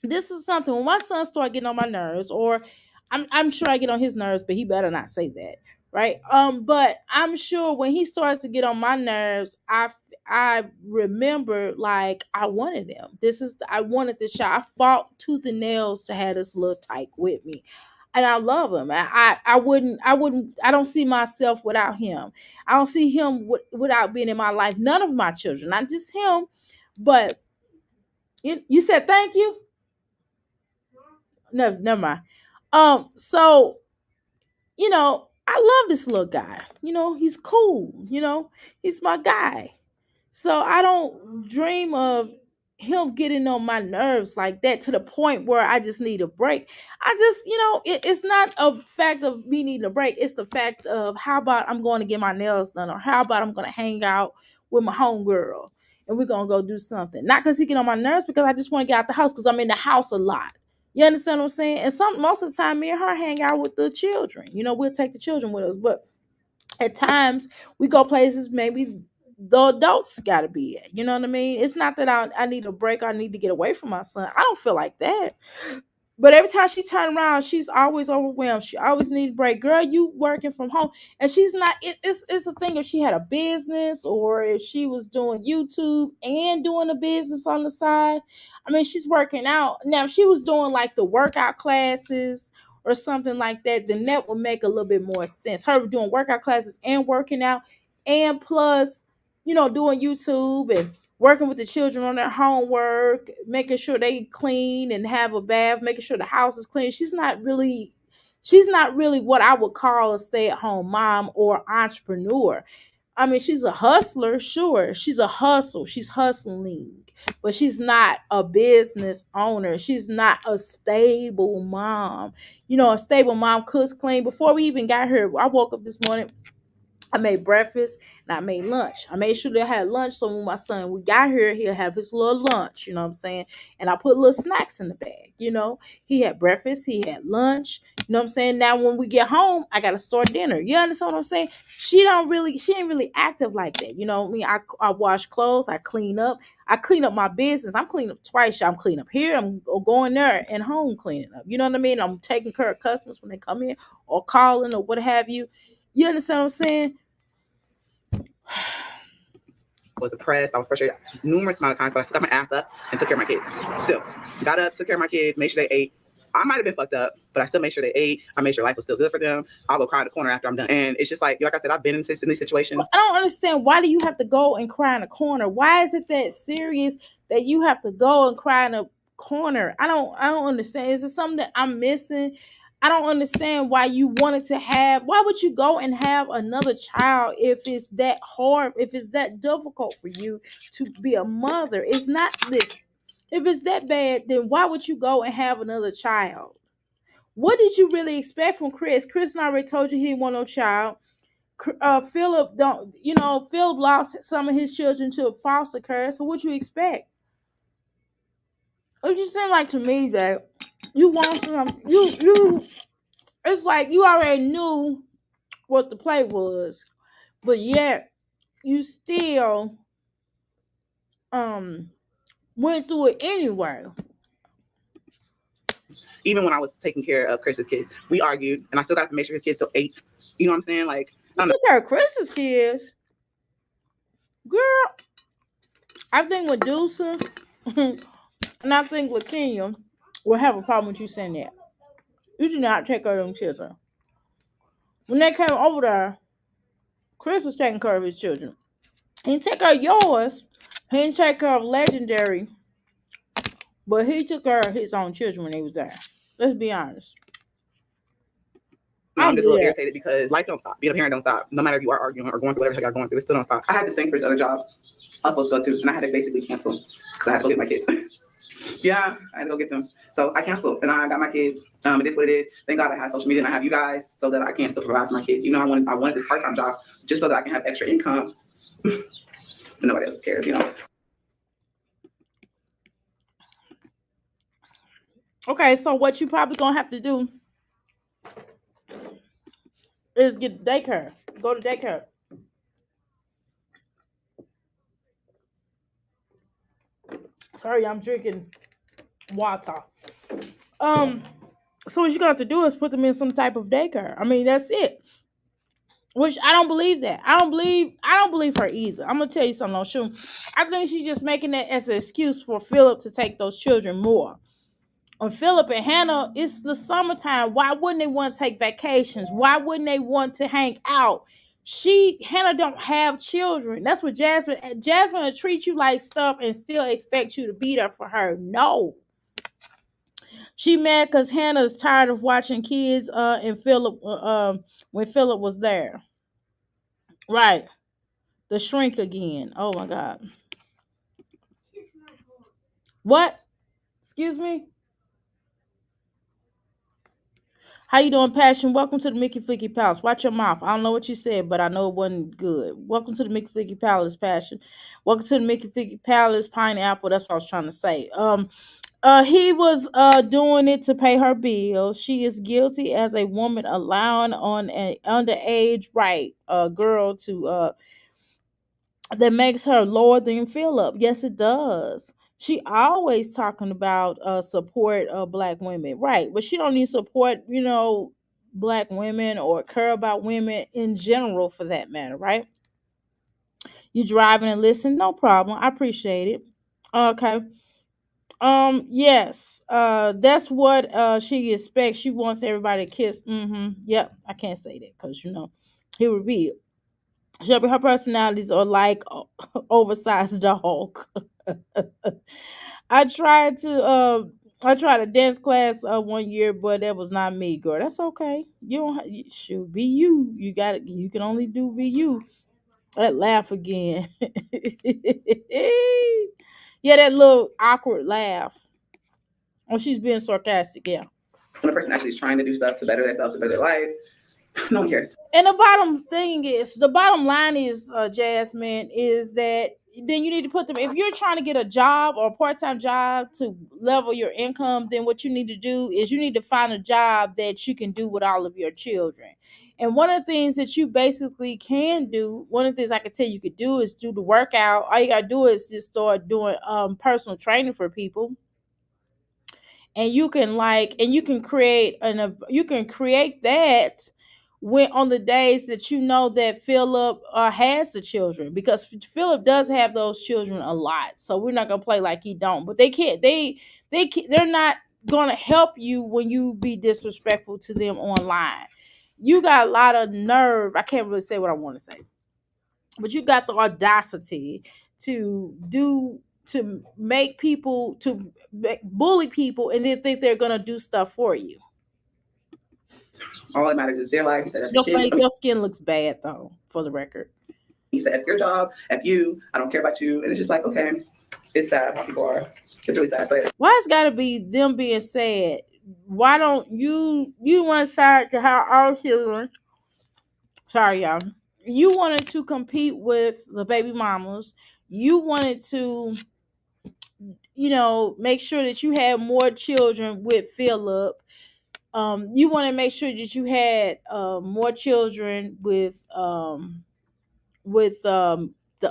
this is something when my son started getting on my nerves, or I'm sure I get on his nerves, but he better not say that, right? But I'm sure when he starts to get on my nerves, I remember like I wanted him. I wanted this child. I fought tooth and nails to have this little tyke with me. And I love him. I don't see myself without him. I don't see him without being in my life. None of my children, not just him. But you said thank you. No, never mind. So I love this little guy. He's cool. He's my guy. So I don't dream of him getting on my nerves like that to the point where I just need a break. I just, it's not a fact of me needing a break. It's the fact of how about I'm going to get my nails done, or how about I'm going to hang out with my homegirl and we're going to go do something. Not because he get on my nerves, because I just want to get out the house because I'm in the house a lot. You understand what I'm saying? And most of the time, me and her hang out with the children. We'll take the children with us, but at times we go places maybe the adults got to be at. You know what I mean? It's not that I need a break or I need to get away from my son. I don't feel like that. But every time she turn around, she's always overwhelmed. She always need a break. Girl, you working from home. And she's not, it's a thing if she had a business or if she was doing YouTube and doing a business on the side. I mean, she's working out. Now, if she was doing like the workout classes or something like that, then that would make a little bit more sense. Her doing workout classes and working out, and plus, doing YouTube and working with the children on their homework, making sure they clean and have a bath, making sure the house is clean. She's not really what I would call a stay-at-home mom or entrepreneur. I mean, she's a hustler, sure. She's a hustle. She's hustling, but she's not a business owner. She's not a stable mom. A stable mom cooks, clean. Before we even got here, I woke up this morning, I made breakfast and I made lunch. I made sure they had lunch so when my son we got here, he'll have his little lunch, you know what I'm saying? And I put little snacks in the bag, He had breakfast, he had lunch, you know what I'm saying? Now when we get home, I gotta start dinner. You understand what I'm saying? She ain't really active like that. I mean, I wash clothes, I clean up my business. I'm cleaning up twice. I'm cleaning up here, I'm going there and home cleaning up. You know what I mean? I'm taking care of customers when they come in or calling or what have you. You understand what I'm saying? Was depressed. I was frustrated numerous amount of times, but I still got my ass up and took care of my kids. Still got up, took care of my kids, made sure they ate. I might have been fucked up, but I still made sure they ate. I made sure life was still good for them. I'll go cry in the corner after I'm done. And it's just like I said, I've been in these situations. I don't understand. Why do you have to go and cry in a corner? Why is it that serious that you have to go and cry in a corner? I don't understand. Is it something that I'm missing? I don't understand why you wanted to why would you go and have another child if it's that hard, if it's that difficult for you to be a mother? It's not this. If it's that bad, then why would you go and have another child? What did you really expect from Chris? Chris already told you he didn't want no child. Philip Philip lost some of his children to foster care. So what you expect? It just seemed like to me that you want some. You. It's like you already knew what the play was, but yet you still went through it anyway. Even when I was taking care of Chris's kids, we argued, and I still got to make sure his kids still ate. You know what I'm saying? Like, I don't know. Took care of Chris's kids, girl. I think with Deusa and I think with Kenya will have a problem with you saying that. You do not take care of them children. When they came over there, Chris was taking care of his children. He didn't take care of yours. He didn't take care of Legendary. But he took care of his own children when he was there. Let's be honest. No, I I'm just a little believe that. irritated because life don't stop. Being a parent don't stop. No matter if you are arguing or going through whatever the heck y'all going through, it still don't stop. I had this thing for this other job I was supposed to go to, and I had to basically cancel because I had to go get my kids. Yeah, I had to go get them. So I canceled, and I got my kids. It is what it is. Thank God I have social media and I have you guys so that I can still provide for my kids. You know, I wanted this part-time job just so that I can have extra income. But nobody else cares, you know. Okay, so what you probably gonna have to do is get daycare. Go to daycare. Sorry, I'm drinking water. Um, so what you got to do is put them in some type of daycare. I mean, that's it. Which I don't believe that. I don't believe her either. I'm gonna tell you something, no shoot. I think she's just making that as an excuse for Philip to take those children more. On Philip and Hannah, it's the summertime. Why wouldn't they want to take vacations? Why wouldn't they want to hang out? Hannah don't have children. That's what Jasmine will treat you like stuff and still expect you to be there for her. No. She mad because Hannah's tired of watching kids and Philip when Philip was there. Right. The shrink again. Oh my God. What? Excuse me? How you doing, Passion? Welcome to the Mickey Flicky Palace. Watch your mouth. I don't know what you said, but I know it wasn't good. Welcome to the Mickey Flicky Palace, Passion. Welcome to the Mickey Flicky Palace, Pineapple. That's what I was trying to say. He was doing it to pay her bill. She is guilty as a woman allowing on an underage girl to that makes her lower than Philip. Yes, it does. She always talking about support of black women, right? But she don't need support, black women or care about women in general, for that matter, right? You driving and listen, no problem. I appreciate it. Okay. Yes. That's what she expects. She wants everybody to kiss. Mm-hmm. Yep. I can't say that because he would be Shelby, her personalities are like oversized dog. I tried to I tried a dance class one year, but that was not me, girl. That's okay. You don't you should be you. You got it. You can only do be you. That laugh again. Yeah, that little awkward laugh. Oh, she's being sarcastic. Yeah. When a person actually is trying to do stuff to better themselves, to better their life, no one cares. And the bottom line is, Jasmine, is that then you need to put them, if you're trying to get a job or a part-time job to level your income, then what you need to do is you need to find a job that you can do with all of your children. And one of the things that you basically can do, one of the things I can tell you could do is do the workout. All you gotta do is just start doing personal training for people, and you can create that when on the days that you know that Philip has the children, because Philip does have those children a lot. So we're not gonna play like he don't, but they're not gonna help you when you be disrespectful to them online. You got a lot of nerve. I can't really say what I want to say, but you got the audacity to make people bully people and then think they're gonna do stuff for you. All that matters is their life. He said, your kids, Your skin looks bad though, for the record. he said, if your job, if you, I don't care about you. And it's just like, okay, it's sad how people are. It's really sad. But Why it's gotta be them being sad? Why don't you want to have our children? Sorry, y'all. You wanted to compete with the baby mamas. You wanted to, make sure that you had more children with Philip. You want to make sure that you had more children with the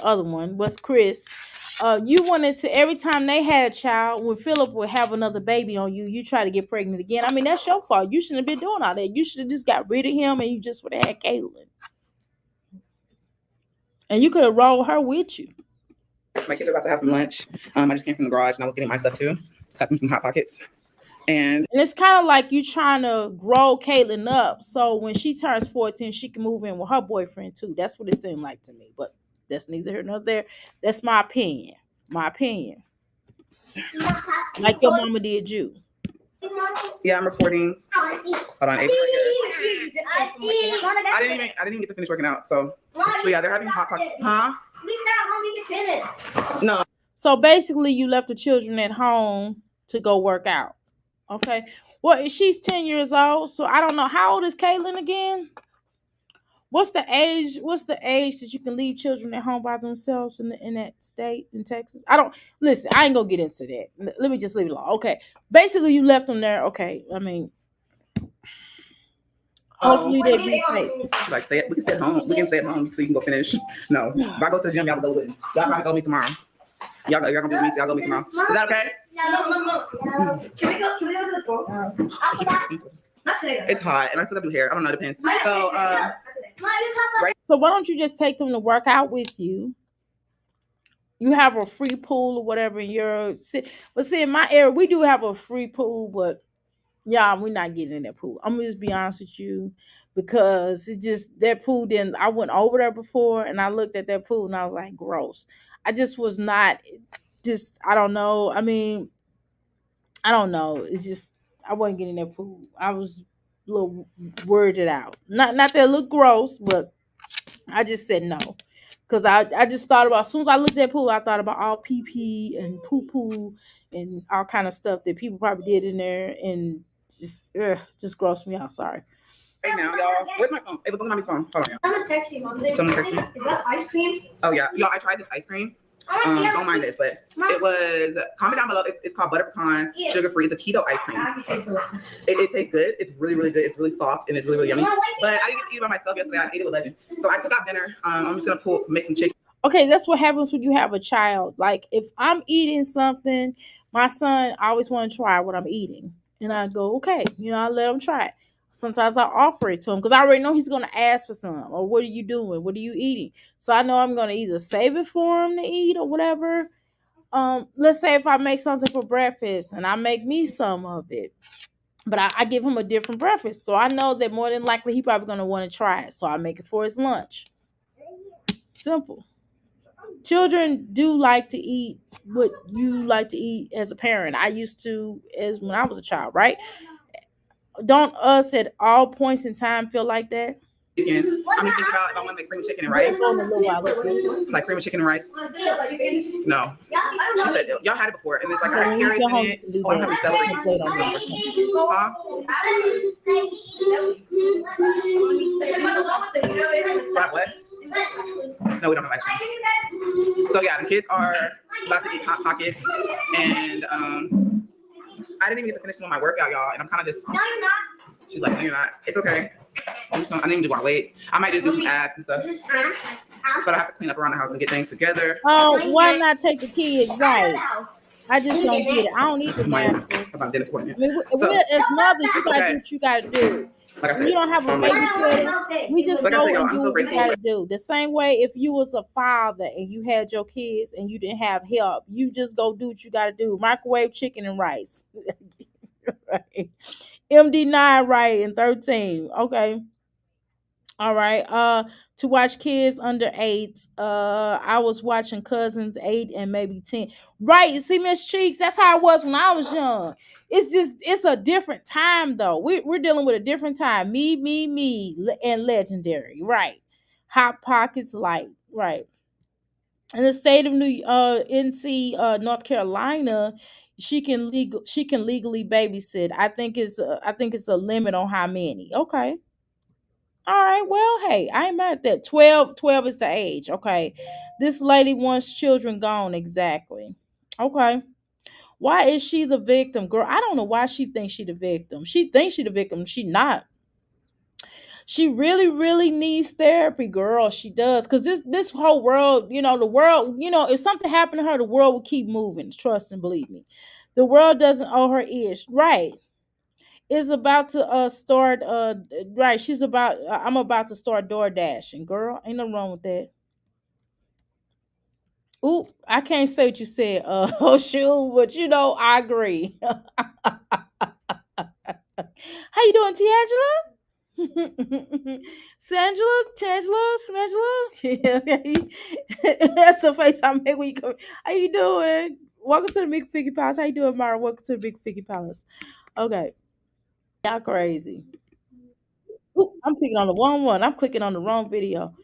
other one was Chris. You wanted to, every time they had a child, when Philip would have another baby on you, you try to get pregnant again. I mean, that's your fault. You shouldn't have been doing all that. You should have just got rid of him and you just would have had Caitlin. And you could have rolled her with you. my kids are about to have some lunch. I just came from the garage and I was getting my stuff too. Got them some Hot Pockets. And it's kind of like you trying to grow Caitlin up so when she turns 14, she can move in with her boyfriend too. That's what it seemed like to me. But that's neither here nor there. That's my opinion. My opinion. Like your mama did you. Yeah, I'm recording. Hold on, Ava's right here. I see. I didn't even get to finish working out. So, but yeah, they're having hot pockets. Huh? We start home, we can finish. No. So basically, you left the children at home to go work out. Okay. Well, she's 10 years old, so I don't know. How old is Caitlin again? What's the age? What's the age that you can leave children at home by themselves in that state in Texas? I don't listen. I ain't gonna get into that. Let me just leave it alone. Okay. Basically, you left them there. Okay. I mean, hopefully they be safe. Like, we can stay at home. We can stay at home so you can go finish. No. If I go to the gym, y'all go with me. Y'all probably go with me tomorrow. Y'all gonna be with me, so y'all go with me tomorrow. Is that okay? No. Can we go to the pool? Not today. It's hot, and I still gotta do hair. I don't know. It depends. So, So why don't you just take them to work out with you? You have a free pool or whatever in your city. But see, in my area, we do have a free pool, but yeah, we're not getting in that pool. I'm gonna just be honest with you because it just that pool didn't. I went over there before and I looked at that pool and I was like, gross. I just was not. Just I don't know. I mean, I don't know. It's just I wasn't getting that pool. I was a little worded out. Not that it looked gross, but I just said no. Cause I just thought about as soon as I looked at that pool, I thought about all pee pee and poo poo and all kind of stuff that people probably did in there and just grossed me out. Sorry. right now, y'all. Where's my phone? Ava, go to mommy's phone. Hold on, y'all. Someone text you, Mom. Someone text me? Is that ice cream? Oh yeah, y'all. I tried this ice cream. Don't mind this, but Mom. it was. Comment down below. It's called butter pecan, Yeah. sugar free. It's a keto ice cream. It tastes good. It's really, really good. It's really soft and it's really, really yummy. But I didn't get to eat it by myself yesterday. I ate it with Legend. So I took out dinner. I'm just gonna make some chicken. Okay, that's what happens when you have a child. Like if I'm eating something, my son always want to try what I'm eating, and I go, okay, I let him try it. Sometimes I offer it to him because I already know he's gonna ask for some. Or what are you doing? What are you eating? So I know I'm gonna either save it for him to eat or whatever. Let's say if I make something for breakfast and I make me some of it, but I give him a different breakfast, so I know that more than likely he probably gonna want to try it. So I make it for his lunch. Simple. Children do like to eat what you like to eat as a parent. I used to as when I was a child, right? Don't us at all points in time feel like that? Chicken. I'm just thinking about if I want to make cream of chicken and rice. Like cream of chicken and rice. No. She said y'all had it before, and it's like I have carrots in it. Oh, I'm having celery. Huh? What? No, we don't have ice cream. So yeah, the kids are about to eat hot pockets, and I didn't even get to finish doing my workout, y'all, and I'm kind of just. No, you're not. She's like, no, you're not. It's okay. I didn't even do my weights. I might just do some abs and stuff, but I have to clean up around the house and get things together. Oh, why not take the kids? Right. I just don't get it. I don't need the Mine. bathroom. About dentist appointment. I mean, So- as mothers, you gotta Okay. do what you gotta do. Like I If said, you don't have a babysitter, we just Like I go said, y'all, and I'm do so what we grateful. gotta do. The same way if you was a father and you had your kids and you didn't have help, you just go do what you gotta do. Microwave chicken and rice. Right. MD9 right and 13. Okay. All right. To watch kids under 8. I was watching cousins 8 and maybe 10. Right. You see, Miss Cheeks, that's how it was when I was young. It's a different time though. We're dealing with a different time. And legendary. Right. Hot Pockets light. Right. In the state of NC, North Carolina, she can legally babysit. I think it's a limit on how many. Okay. All right. Well, hey, I ain't mad at that. 12 is the age. Okay. This lady wants children gone. Exactly. Okay. Why is she the victim? Girl, I don't know why she thinks she the victim. She thinks she the victim. She not. She really, really needs therapy, girl. She does. Because this whole world, the world, if something happened to her, the world will keep moving. Trust and believe me. The world doesn't owe her ish. Right. Is about to start right. I'm about to start door dashing, girl. Ain't nothing wrong with that. Ooh, I can't say what you said, oh shoot, but I agree. How you doing, Tiangela? Sangela, Tangela, Smangela? That's the face I make when you come. How you doing? Welcome to the Big Figgy Palace. How you doing, Mara? Welcome to the Big Figgy Palace. Okay, y'all crazy. Ooh, I'm clicking on the wrong one. I'm clicking on the wrong video.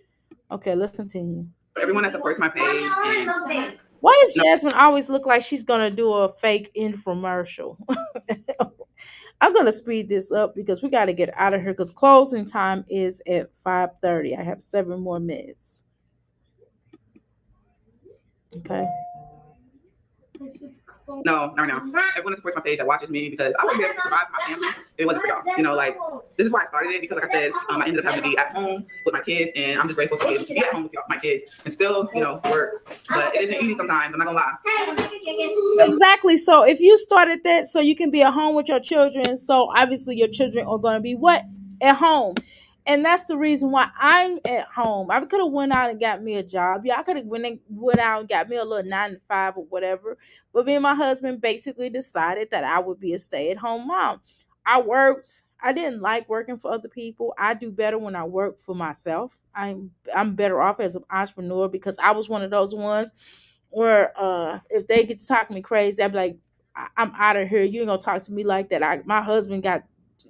Okay, let's continue. Everyone that supports my page and Why does Jasmine always look like she's gonna do a fake infomercial? I'm gonna speed this up because we got to get out of here because closing time is at 5:30. I have 7 more minutes. Okay. no, no, no. Everyone that supports my page that watches me because I wouldn't be able to provide for my family if it wasn't for y'all. You know, like this is why I started it because, like I said, I ended up having to be at home with my kids, and I'm just grateful to be able to be at home with y'all, my kids and still, work. But it isn't easy sometimes. I'm not gonna lie. Exactly. So if you started that so you can be at home with your children, so obviously your children are going to be what? At home. And that's the reason why I'm at home. I could have went out and got me a job. Yeah, I could have went out and got me a little 9 to 5 or whatever. But me and my husband basically decided that I would be a stay-at-home mom. I worked. I didn't like working for other people. I do better when I work for myself. I'm better off as an entrepreneur because I was one of those ones where if they get to talk to me crazy, I'd be like, I'm out of here. You ain't gonna talk to me like that. My husband got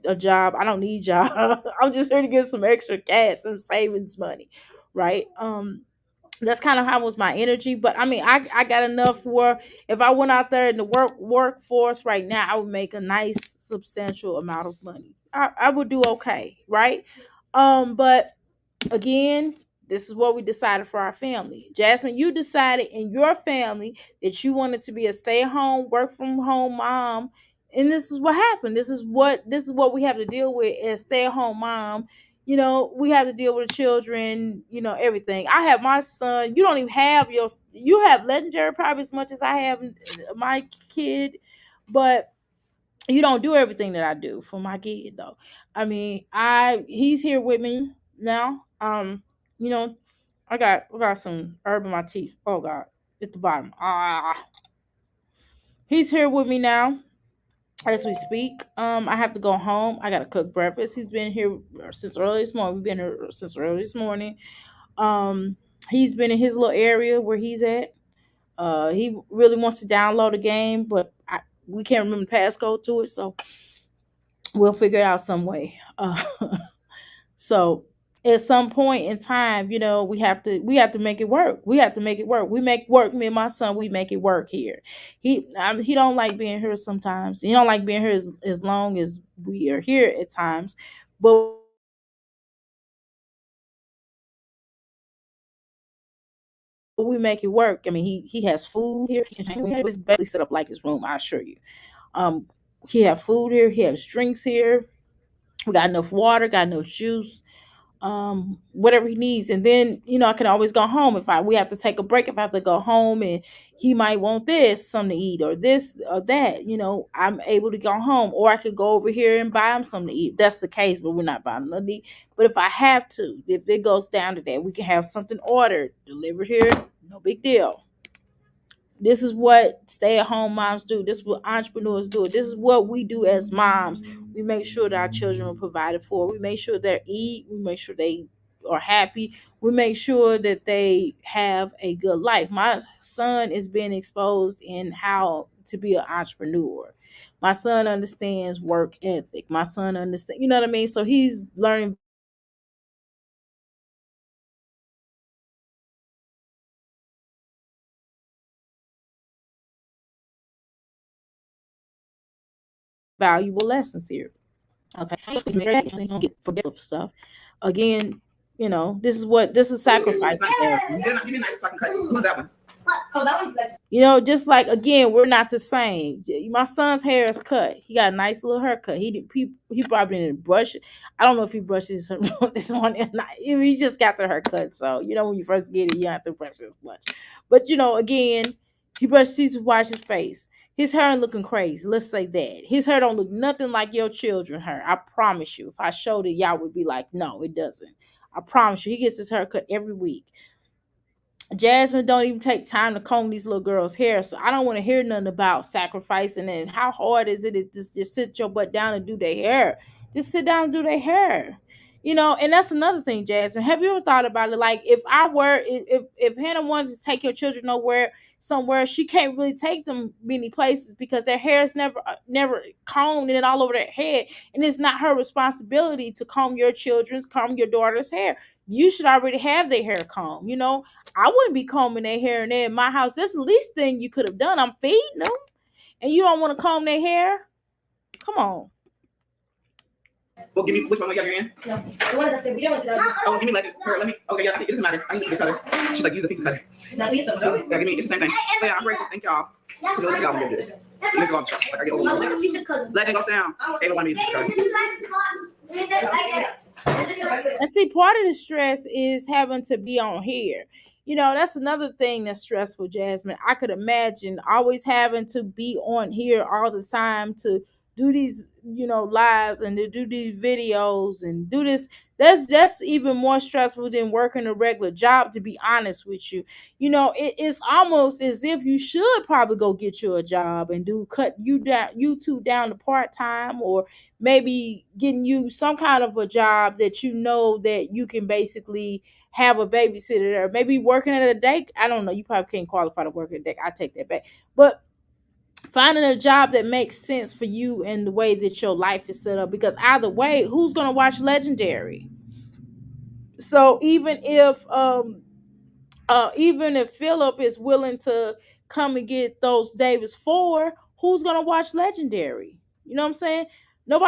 a job. I don't need job. I'm just here to get some extra cash, some savings money, right? That's kind of how was my energy. But I mean, I got enough where if I went out there in the workforce right now, I would make a nice substantial amount of money. I would do okay, right? But again, this is what we decided for our family. Jasmine, you decided in your family that you wanted to be a stay-at-home, work from home mom. And this is what happened. This is what we have to deal with as stay-at-home mom. We have to deal with the children, everything. I have my son. You don't even have you have legendary probably as much as I have my kid, but you don't do everything that I do for my kid though. I mean, he's here with me now. You know, I got some herb in my teeth. Oh God, at the bottom. He's here with me now as we speak. I have to go home. I gotta cook breakfast. He's been here since early this morning. We've been here since early this morning. Um, he's been in his little area where he's at. He really wants to download a game, but we can't remember the passcode to it, so we'll figure it out some way. So at some point in time, we have to make it work. We have to make it work. We make work. Me and my son, we make it work here. He don't like being here sometimes. He don't like being here as long as we are here at times, but we make it work. I mean, he has food here. It's basically set up like his room. I assure you. Um, he have food here. He has drinks here. We got enough water. Got enough juice, whatever he needs. And then, I can always go home if we have to take a break, if I have to go home and he might want this, something to eat or this or that, I'm able to go home or I could go over here and buy him something to eat. That's the case, but we're not buying nothing to eat. But if I have to, if it goes down to that, we can have something ordered, delivered here, no big deal. This is what stay-at-home moms do. This is what entrepreneurs do. This is what we do as moms. We make sure that our children are provided for. We make sure they eat. We make sure they are happy. We make sure that they have a good life. My son is being exposed in how to be an entrepreneur. My son understands work ethic. My son understands, you know what I mean? So he's learning valuable lessons here. Okay. Don't get forgetful stuff. Again, this is sacrifice, Jasmine. You're not giving nice fucking cut. Who's that one? Oh, that one's good. Just like again, we're not the same. My son's hair is cut. He got a nice little haircut. He probably didn't brush it. I don't know if he brushes this one or not. He just got the haircut, so when you first get it, you don't have to brush it as much. But again, he brushed teeth to wash his face. His hair ain't looking crazy. Let's say that his hair don't look nothing like your children hair. I promise you. If I showed it, y'all would be like, no, it doesn't. I promise you. He gets his hair cut every week. Jasmine don't even take time to comb these little girls' hair, so I don't want to hear nothing about sacrificing it. And how hard is it to just sit your butt down and do their hair? Just sit down and do their hair. And that's another thing, Jasmine. Have you ever thought about it? Like, if I were, if Hannah wants to take your children somewhere, she can't really take them many places because their hair is never combed and it all over their head, and it's not her responsibility to comb comb your daughter's hair. You should already have their hair combed. I wouldn't be combing their hair and they're in my house. That's the least thing you could have done. I'm feeding them, and you don't want to comb their hair. Come on. Well, give me which one we got your in? No, the one that's the video is Oh, give me Legends. Here, let me. Okay, yeah, I think it doesn't matter. I need to use this cutter. She's like, use the pizza cutter. not me, so Yeah, give me. It's the same thing. So yeah, I'm grateful. Thank y'all. Because it y'all when you do this. You guys go on the show. Like I get over. Legend, go sit down. Ava wanted me to use the cutter. And see, part of the stress is having to be on here. That's another thing that's stressful, Jasmine. I could imagine always having to be on here all the time to do these, lives and to do these videos and do this. That's even more stressful than working a regular job, to be honest with you. It's almost as if you should probably go get you a job and cut you two down to part-time, or maybe getting you some kind of a job that that you can basically have a babysitter there. Maybe working at a day. I don't know. You probably can't qualify to work at a day. I take that back. But finding a job that makes sense for you and the way that your life is set up. Because either way, who's gonna watch Legendary? So even if Philip is willing to come and get those Davis 4, who's gonna watch Legendary? You know what I'm saying? You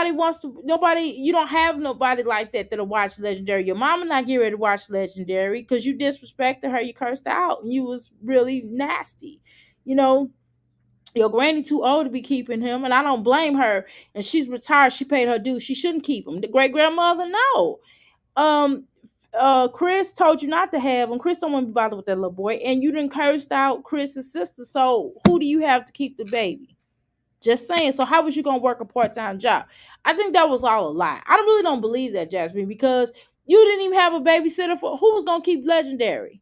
don't have nobody like that'll watch Legendary. Your mama not get ready to watch Legendary because you disrespected her, you cursed her out, and you was really nasty. Your granny too old to be keeping him, and I don't blame her. And she's retired, she paid her dues. She shouldn't keep him. The great grandmother, no. um Chris told you not to have him. Chris don't want to be bothered with that little boy, and you done cursed out Chris's sister. So who do you have to keep the baby? Just saying. So how was you gonna work a part-time job? I think that was all a lie. I really don't believe that, Jasmine, because you didn't even have a babysitter for who was gonna keep Legendary.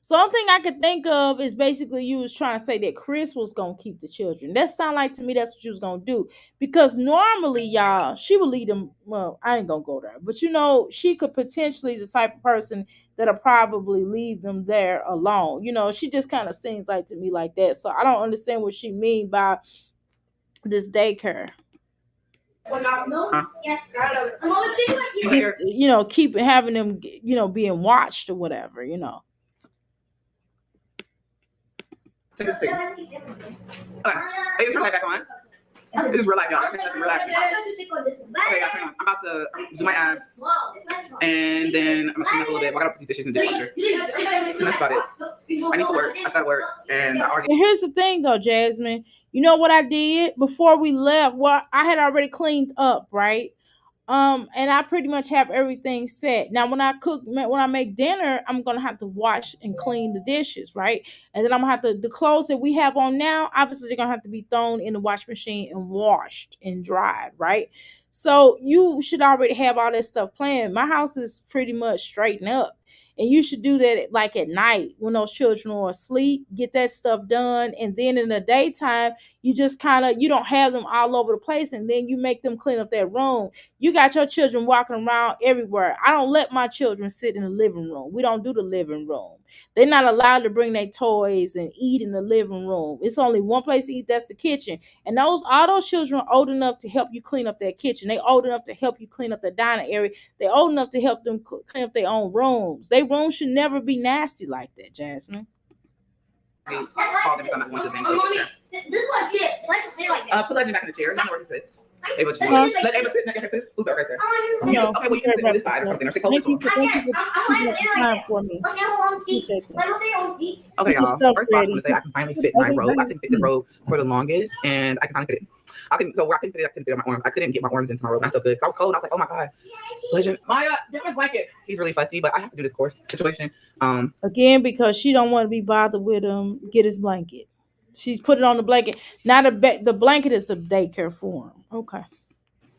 So one thing I could think of is basically you was trying to say that Chris was gonna keep the children. That sound like to me that's what you was gonna do. Because normally, y'all, she would lead them. Well, I ain't gonna go there, but she could potentially the type of person that'll probably leave them there alone. She just kind of seems like to me like that. So I don't understand what she mean by this daycare. Just keep having them, being watched or whatever. Take this thing. Okay. Hey, turn light back on. This is real life, y'all. Just relax. Okay, guys, hang on. I'm about to do my abs, and then I'm gonna clean up a little bit. I gotta put these dishes in the dishwasher. And that's about it. I need to work. I started work, and I already. And here's the thing, though, Jasmine. You know what I did before we left? Well, I had already cleaned up, right? And I pretty much have everything set. Now, when I make dinner, I'm gonna have to wash and clean the dishes, right? And then I'm gonna have the clothes that we have on now. Obviously, they're gonna have to be thrown in the wash machine and washed and dried, right? So you should already have all that stuff planned. My house is pretty much straightened up. And you should do that like at night when those children are asleep. Get that stuff done, and then in the daytime, you just you don't have them all over the place, and then you make them clean up their room. You got your children walking around everywhere. I don't let my children sit in the living room. We don't do the living room. They're not allowed to bring their toys and eat in the living room. It's only one place to eat, that's the kitchen. And all those children are old enough to help you clean up their kitchen. They old enough to help you clean up the dining area. They're old enough to help them clean up their own rooms. Their rooms should never be nasty like that, Jasmine. Call them, so I'm not going to the thing. This one shit. Why just sit like that? Put Legend back in the chair. Not where he sits. Ava, let Ava sit. Let Ava food right there. No, Okay, well, you can sit on this side or something, or sit close thank to you the for taking the time for me. Appreciate that. Okay, Get your y'all. stuff First of all, I ready. want to say I can finally fit my robe. I couldn't fit this robe for the longest, and I can finally fit it. So where I couldn't fit it, I couldn't fit it on my arms. I couldn't get my arms into my robe. And I felt good. I was cold. I was like, oh my God. Legend. Maya, get my blanket. He's really fussy, but I have to do this course situation. Again, because she don't want to be bothered with him, get his blanket. She's put it on the blanket. Now the blanket is the daycare for him. Okay.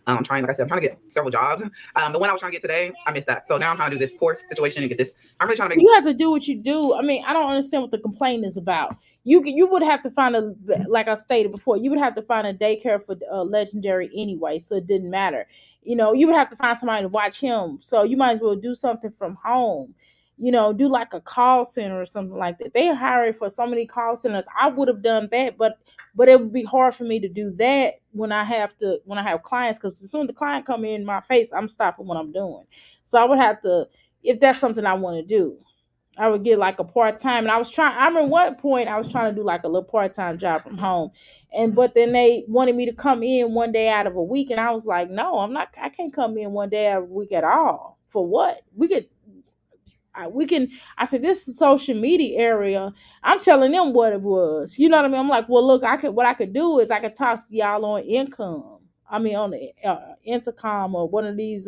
I'm trying, like I said, I'm trying to get several jobs. The one I was trying to get today, I missed that. So now I'm trying to do this course situation and get this. I'm really trying to make. You have to do what you do. I mean, I don't understand what the complaint is about. You would have to find a, like I stated before, you would have to find a daycare for Legendary anyway, so it didn't matter. You would have to find somebody to watch him. So you might as well do something from home. Do like a call center or something like that. They are hiring for so many call centers. I would have done that, but it would be hard for me to do that when I have clients, because as soon as the client come in my face, I'm stopping what I'm doing. So I would have to, if that's something I want to do, I would get like a part-time. And I remember one point I was trying to do like a little part-time job from home. But then they wanted me to come in one day out of a week. And I was like, no, I can't come in one day out of a week at all. For what? I said, this is social media area. I'm telling them what it was. You know what I mean? I'm like, well, look, what I could do is I could talk to y'all on income. I mean, on the intercom, or one of these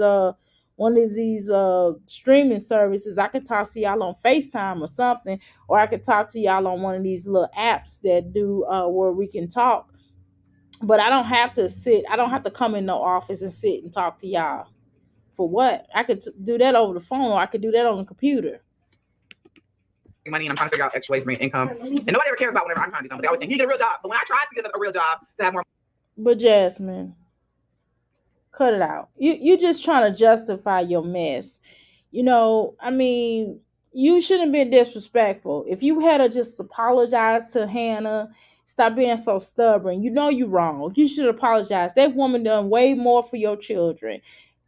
streaming services. I could talk to y'all on FaceTime or something, or I could talk to y'all on one of these little apps that do where we can talk. But I don't have to come in no office and sit and talk to y'all. For what? I could do that over the phone, or I could do that on the computer. Money, and I'm trying to figure out extra ways to bring income. And nobody ever cares about whatever I'm trying to do something. They always say, you get a real job. But when I tried to get a real job to have more. But Jasmine, cut it out. You just trying to justify your mess. I mean, you shouldn't be disrespectful. If you had to just apologize to Hannah, stop being so stubborn. You know you're wrong. You should apologize. That woman done way more for your children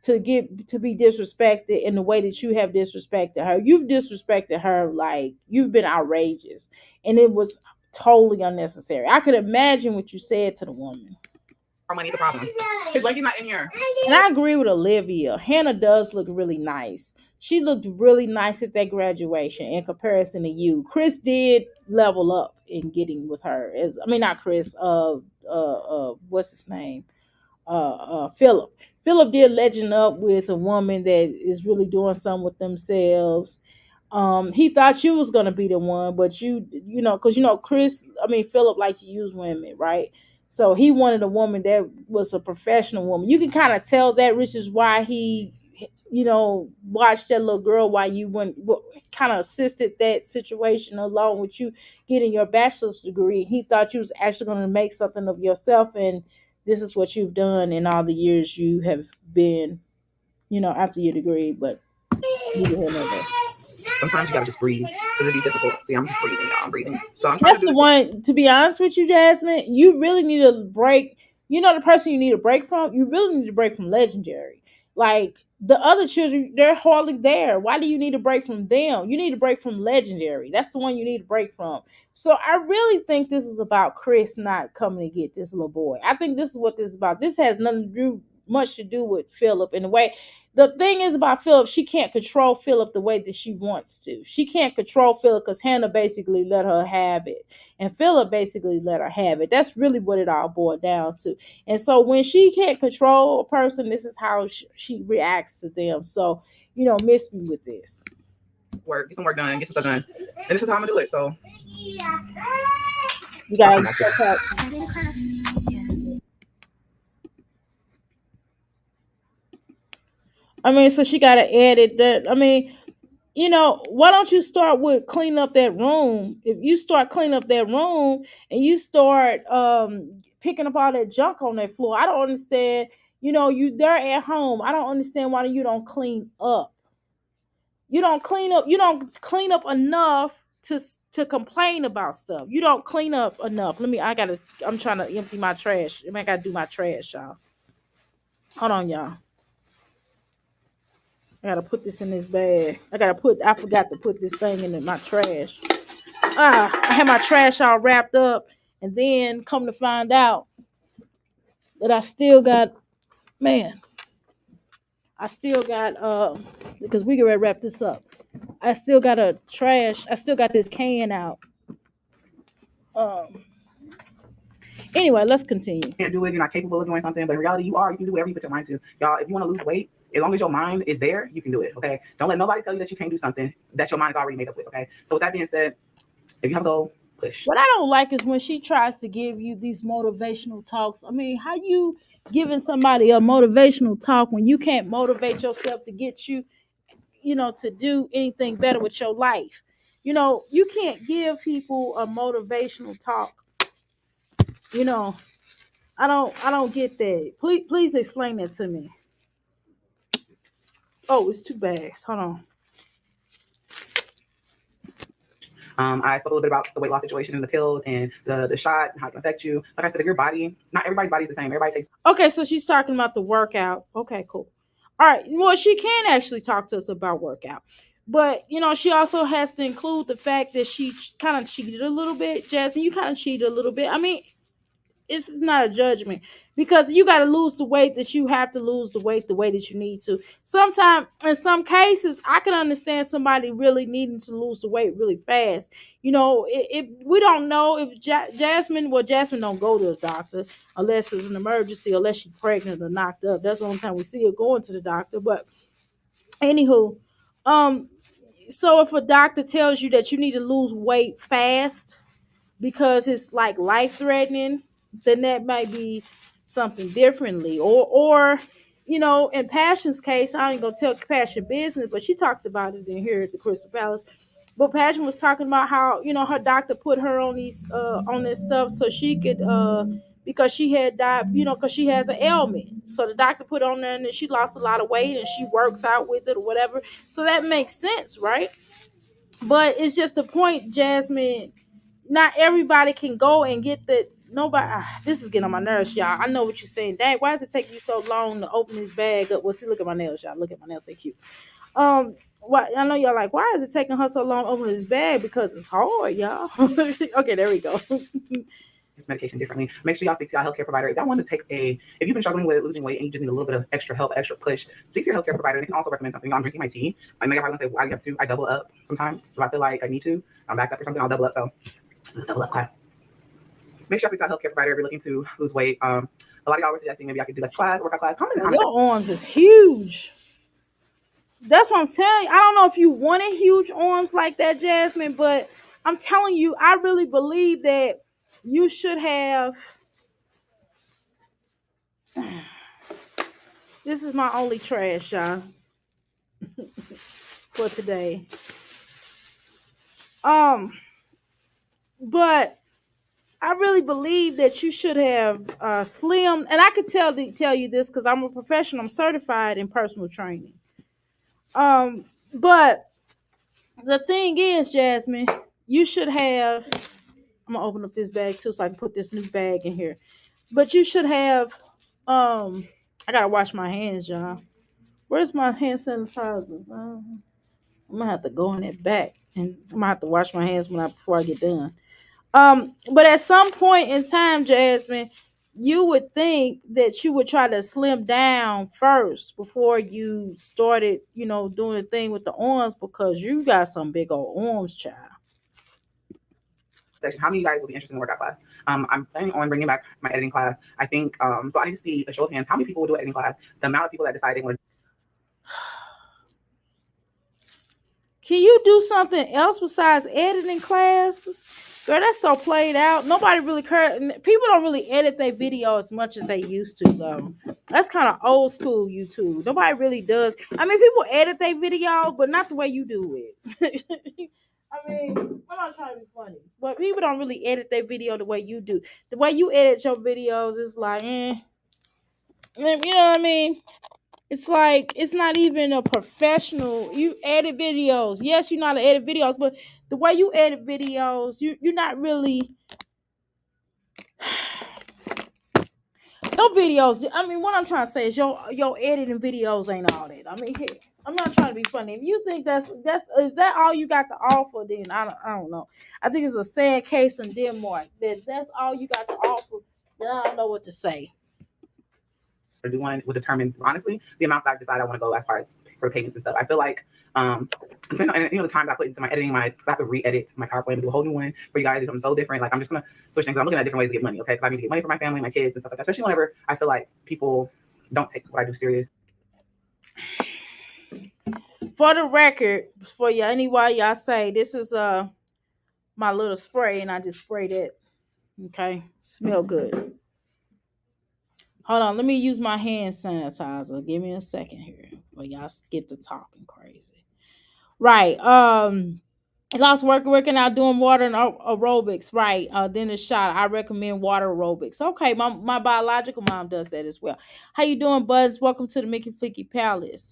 to be disrespected in the way that you have disrespected her. You've disrespected her like you've been outrageous, and it was totally unnecessary. I could imagine what you said to the woman. Our money's a problem. His lady's not in here. And I agree with Olivia. Hannah does look really nice. She looked really nice at that graduation in comparison to you. Chris did level up in getting with her. Not Chris. What's his name? Philip. Philip did legend up with a woman that is really doing something with themselves. He thought you was gonna be the one, but because Philip likes to use women, right? So he wanted a woman that was a professional woman. You can kind of tell that, which is why he, watched that little girl while you kind of assisted that situation along with you getting your bachelor's degree. He thought you was actually going to make something of yourself, and this is what you've done in all the years you have been, after your degree. But you didn't know that. Sometimes you gotta just breathe because it'd be difficult. See, I'm just breathing, y'all. I'm breathing. So I'm trying That's to do the one. To be honest with you, Jasmine, you really need a break. The person you need a break from. You really need a break from Legendary. Like the other children, they're hardly there. Why do you need a break from them? You need a break from Legendary. That's the one you need a break from. So I really think this is about Chris not coming to get this little boy. I think this is what this is about. This has much to do with Philip in a way. The thing is about Philip, she can't control Philip the way that she wants to. She can't control Philip because Hannah basically let her have it. And Philip basically let her have it. That's really what it all boiled down to. And so when she can't control a person, this is how she reacts to them. So, miss me with this. Get some work done, get some stuff done. And this is how I'm going to do it. So, you got to so she got to edit that. Why don't you start with clean up that room? If you start cleaning up that room and you start picking up all that junk on that floor, I don't understand. They're at home. I don't understand why you don't clean up. You don't clean up. You don't clean up enough to complain about stuff. You don't clean up enough. I'm trying to empty my trash. I gotta do my trash, y'all. Hold on, y'all. I gotta put this in this bag. I forgot to put this thing in my trash. I had my trash all wrapped up, and then come to find out that I still got, because we can wrap this up. I still got this can out. Anyway, let's continue. You can't do it. You're not capable of doing something, but in reality, you are. You can do whatever you put your mind to. Y'all, if you want to lose weight, as long as your mind is there, you can do it. Okay. Don't let nobody tell you that you can't do something that your mind is already made up with. Okay. So with that being said, if you have a goal, push. What I don't like is when she tries to give you these motivational talks. How you giving somebody a motivational talk when you can't motivate yourself to get you, to do anything better with your life. You can't give people a motivational talk. You know, I don't get that. Please explain that to me. Oh, it's two bags. Hold on. I spoke a little bit about the weight loss situation and the pills and the shots and how it can affect you. Like I said, if your body, not everybody's body is the same. Everybody takes. Okay, so she's talking about the workout. Okay, cool. All right. Well, she can actually talk to us about workout. But, she also has to include the fact that she kind of cheated a little bit. Jasmine, you kind of cheated a little bit. I mean, it's not a judgment because you got to lose the weight that you have to lose the weight that you need to. Sometimes, in some cases, I can understand somebody really needing to lose the weight really fast. We don't know if Jasmine don't go to the doctor unless it's an emergency, unless she's pregnant or knocked up. That's the only time we see her going to the doctor. But anywho, um, so if a doctor tells you that you need to lose weight fast, because it's like life threatening, then that might be something differently. Or in Passion's case, I ain't gonna tell Passion business, but she talked about it in here at the Crystal Palace. But Passion was talking about how her doctor put her on on this stuff so she could because she had died, because she has an ailment. So the doctor put on there and then she lost a lot of weight and she works out with it or whatever. So that makes sense, right? But it's just the point, Jasmine. Not everybody can go and get the nobody. This is getting on my nerves, y'all. I know what you're saying. Dang, why does it take you so long to open this bag up? Well, see, look at my nails, y'all. Look at my nails, they cute. What I know y'all like, why is it taking her so long to open this bag? Because it's hard, y'all. Okay, there we go. This medication differently. Make sure y'all speak to your healthcare provider. If y'all want to if you've been struggling with losing weight and you just need a little bit of extra help, extra push, speak to your healthcare provider. They can also recommend something. I'm drinking my tea. I know everybody gonna say, well, I have to. I double up sometimes. If I feel like I need to, I'm back up or something, I'll double up. So this is a double up class. Make sure y'all speak to your healthcare provider if you're looking to lose weight. A lot of y'all were suggesting maybe I could do like class, workout class. Comment in the comments. Your arms is huge. That's what I'm telling you. I don't know if you wanted huge arms like that, Jasmine, but I'm telling you, I really believe that you should have. This is my only trash, y'all, for today. But I really believe that you should have slim, and I could tell you this because I'm a professional. I'm certified in personal training. But the thing is, Jasmine, you should have. I'm gonna open up this bag too, so I can put this new bag in here. But you should have. I gotta wash my hands, y'all. Where's my hand sanitizers? I'm gonna have to go in it back, and I'm gonna have to wash my hands before I get done. But at some point in time, Jasmine, you would think that you would try to slim down first before you started, doing the thing with the arms because you got some big old arms, child. Section. How many of you guys will be interested in the workout class? I'm planning on bringing back my editing class. I think so. I need to see a show of hands. How many people will do an editing class? The amount of people that decide they want to. Can you do something else besides editing classes? Girl, that's so played out. Nobody really cares. People don't really edit their video as much as they used to, though. That's kind of old school YouTube. Nobody really does. I mean, people edit their video, but not the way you do it. I mean, I'm not trying to be funny, but people don't really edit their video the way you do. The way you edit your videos is like, you know what I mean? It's like it's not even a professional. You edit videos. Yes, you know how to edit videos, but the way you edit videos, you're not really your videos. I mean, what I'm trying to say is your editing videos ain't all that. I mean, I'm not trying to be funny. If you think that's is that all you got to offer, then I don't know. I think it's a sad case in Denmark that's all you got to offer. Then I don't know what to say. Or do one will determine honestly the amount that I decide I want to go as far as for payments and stuff. I feel like depending on the time that I put into my editing, because I have to re-edit my PowerPoint and do a whole new one for you guys. I'm so different. Like I'm just gonna switch things. I'm looking at different ways to get money, okay? Because I need to get money for my family, my kids, and stuff like that. Especially whenever I feel like people don't take what I do serious. For the record, for you anyway, y'all say this is my little spray, and I just sprayed it. Okay, smell good. Hold on, let me use my hand sanitizer. Give me a second here. Well, y'all get to talking crazy. Right. Lots working out, doing water and aerobics. Right. Then a shot. I recommend water aerobics. Okay, my biological mom does that as well. How you doing, Buzz? Welcome to the Mickey Flicky Palace.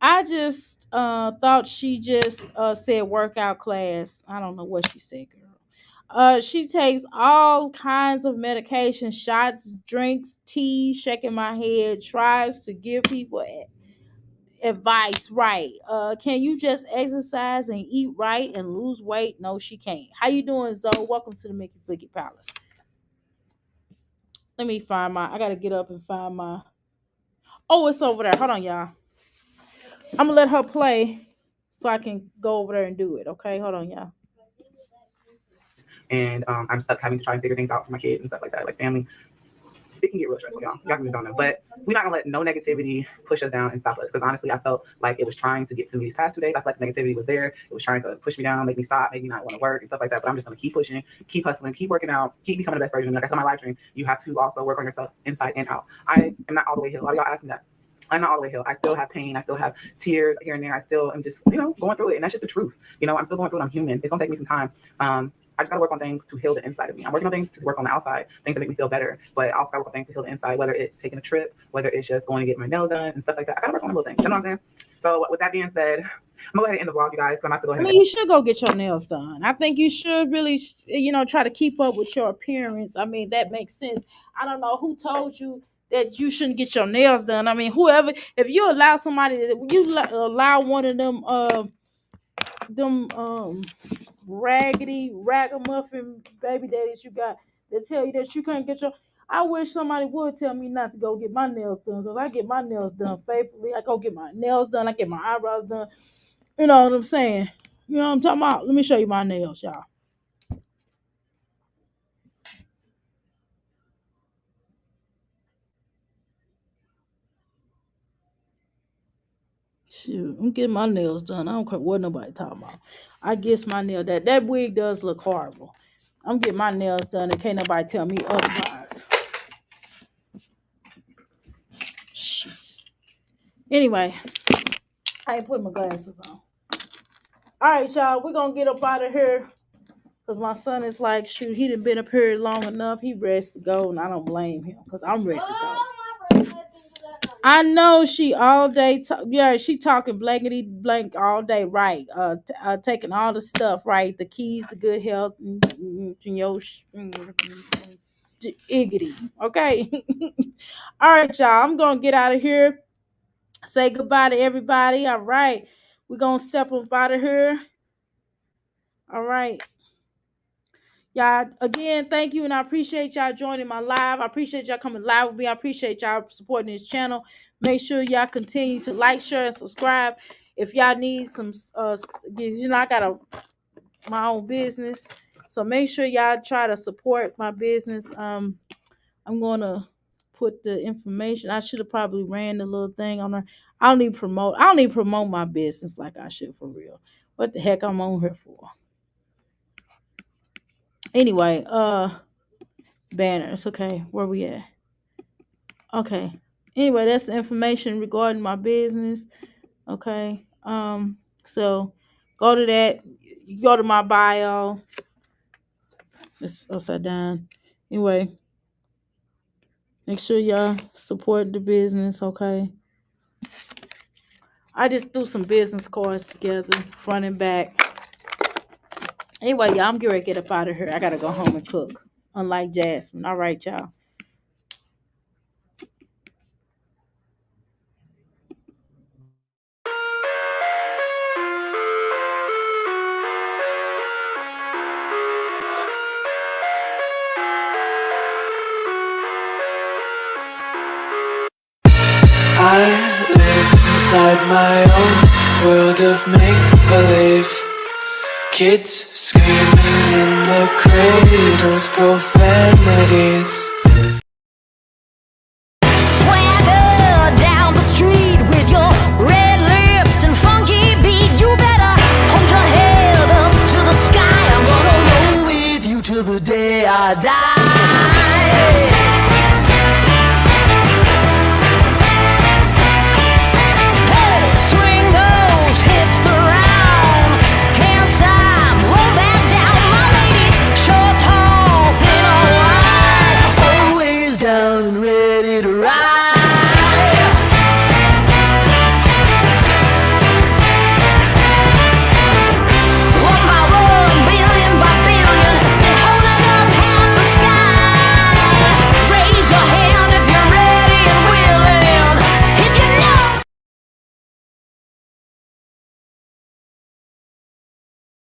I just thought she just said workout class. I don't know what she said, girl. She takes all kinds of medication, shots, drinks, tea, shaking my head, tries to give people advice. Right. Can you just exercise and eat right and lose weight? No, she can't. How you doing, Zoe? Welcome to the Mickey Flicky Palace. Let me find I gotta get up and find my. Oh, it's over there. Hold on, y'all. I'm gonna let her play so I can go over there and do it. Okay, hold on, y'all. And I'm stuck having to try and figure things out for my kids and stuff like that, like family. It can get real stressful, y'all. Y'all can just don't know. But we're not gonna let no negativity push us down and stop us. Because honestly, I felt like it was trying to get to me these past 2 days. I felt like the negativity was there. It was trying to push me down, make me stop, make me not want to work and stuff like that. But I'm just gonna keep pushing, keep hustling, keep working out, keep becoming the best version of me. Like I said on my live stream, you have to also work on yourself inside and out. I am not all the way healed. A lot of y'all ask me that. I'm not all the way healed. I still have pain. I still have tears here and there. I still am just, going through it. And that's just the truth. I'm still going through it. I'm human. It's gonna take me some time. I just gotta work on things to heal the inside of me. I'm working on things to work on the outside, things that make me feel better. But I also gotta work on things to heal the inside, whether it's taking a trip, whether it's just going to get my nails done and stuff like that. I gotta work on little things. You know what I'm saying? So with that being said, I'm gonna go ahead and end the vlog, you guys. I'm about to go ahead. You should go get your nails done. I think you should really, try to keep up with your appearance. I mean, that makes sense. I don't know who told you that you shouldn't get your nails done. I mean, whoever, if you allow somebody, allow one of them raggedy ragamuffin baby daddies you got that tell you that you can't get your. I wish somebody would tell me not to go get my nails done, because I get my nails done faithfully. I go get my nails done. I get my eyebrows done. You know what I'm saying? You know what I'm talking about? Let me show you my nails, y'all. Shoot, I'm getting my nails done. I don't care what nobody talking about. I guess my nail that wig does look horrible. I'm getting my nails done and can't nobody tell me otherwise. Shoot. Anyway, I ain't putting my glasses on. All right, y'all, we're gonna get up out of here because my son is like, shoot, he done been up here long enough. He ready to go, and I don't blame him because I'm ready to go. I know she all day. She talking blankety blank all day, right? Taking all the stuff, right? The keys to good health, iggity. Okay. All right, y'all. I'm gonna get out of here. Say goodbye to everybody. All right, we're gonna step up out of here. All right. Y'all, again, thank you, and I appreciate y'all joining my live. I appreciate y'all coming live with me. I appreciate y'all supporting this channel. Make sure y'all continue to like, share, and subscribe. If y'all need some, I got my own business, so make sure y'all try to support my business. I'm gonna put the information. I should have probably ran the little thing on there. I don't need to promote my business like I should, for real. What the heck I'm on here for? Anyway, banners. Okay, where we at? Okay. Anyway, that's the information regarding my business. Okay. So go to that. You go to my bio. It's upside down. Anyway, make sure y'all support the business. Okay. I just threw some business cards together, front and back. Anyway, y'all, I'm getting ready to get up out of here. I gotta go home and cook. Unlike Jasmine. All right, y'all. I live inside my own world of make-believe. Kids screaming in the cradles, profanities. Swagger down the street with your red lips and funky beat. You better hold your head up to the sky. I'm gonna roll with you till the day I die.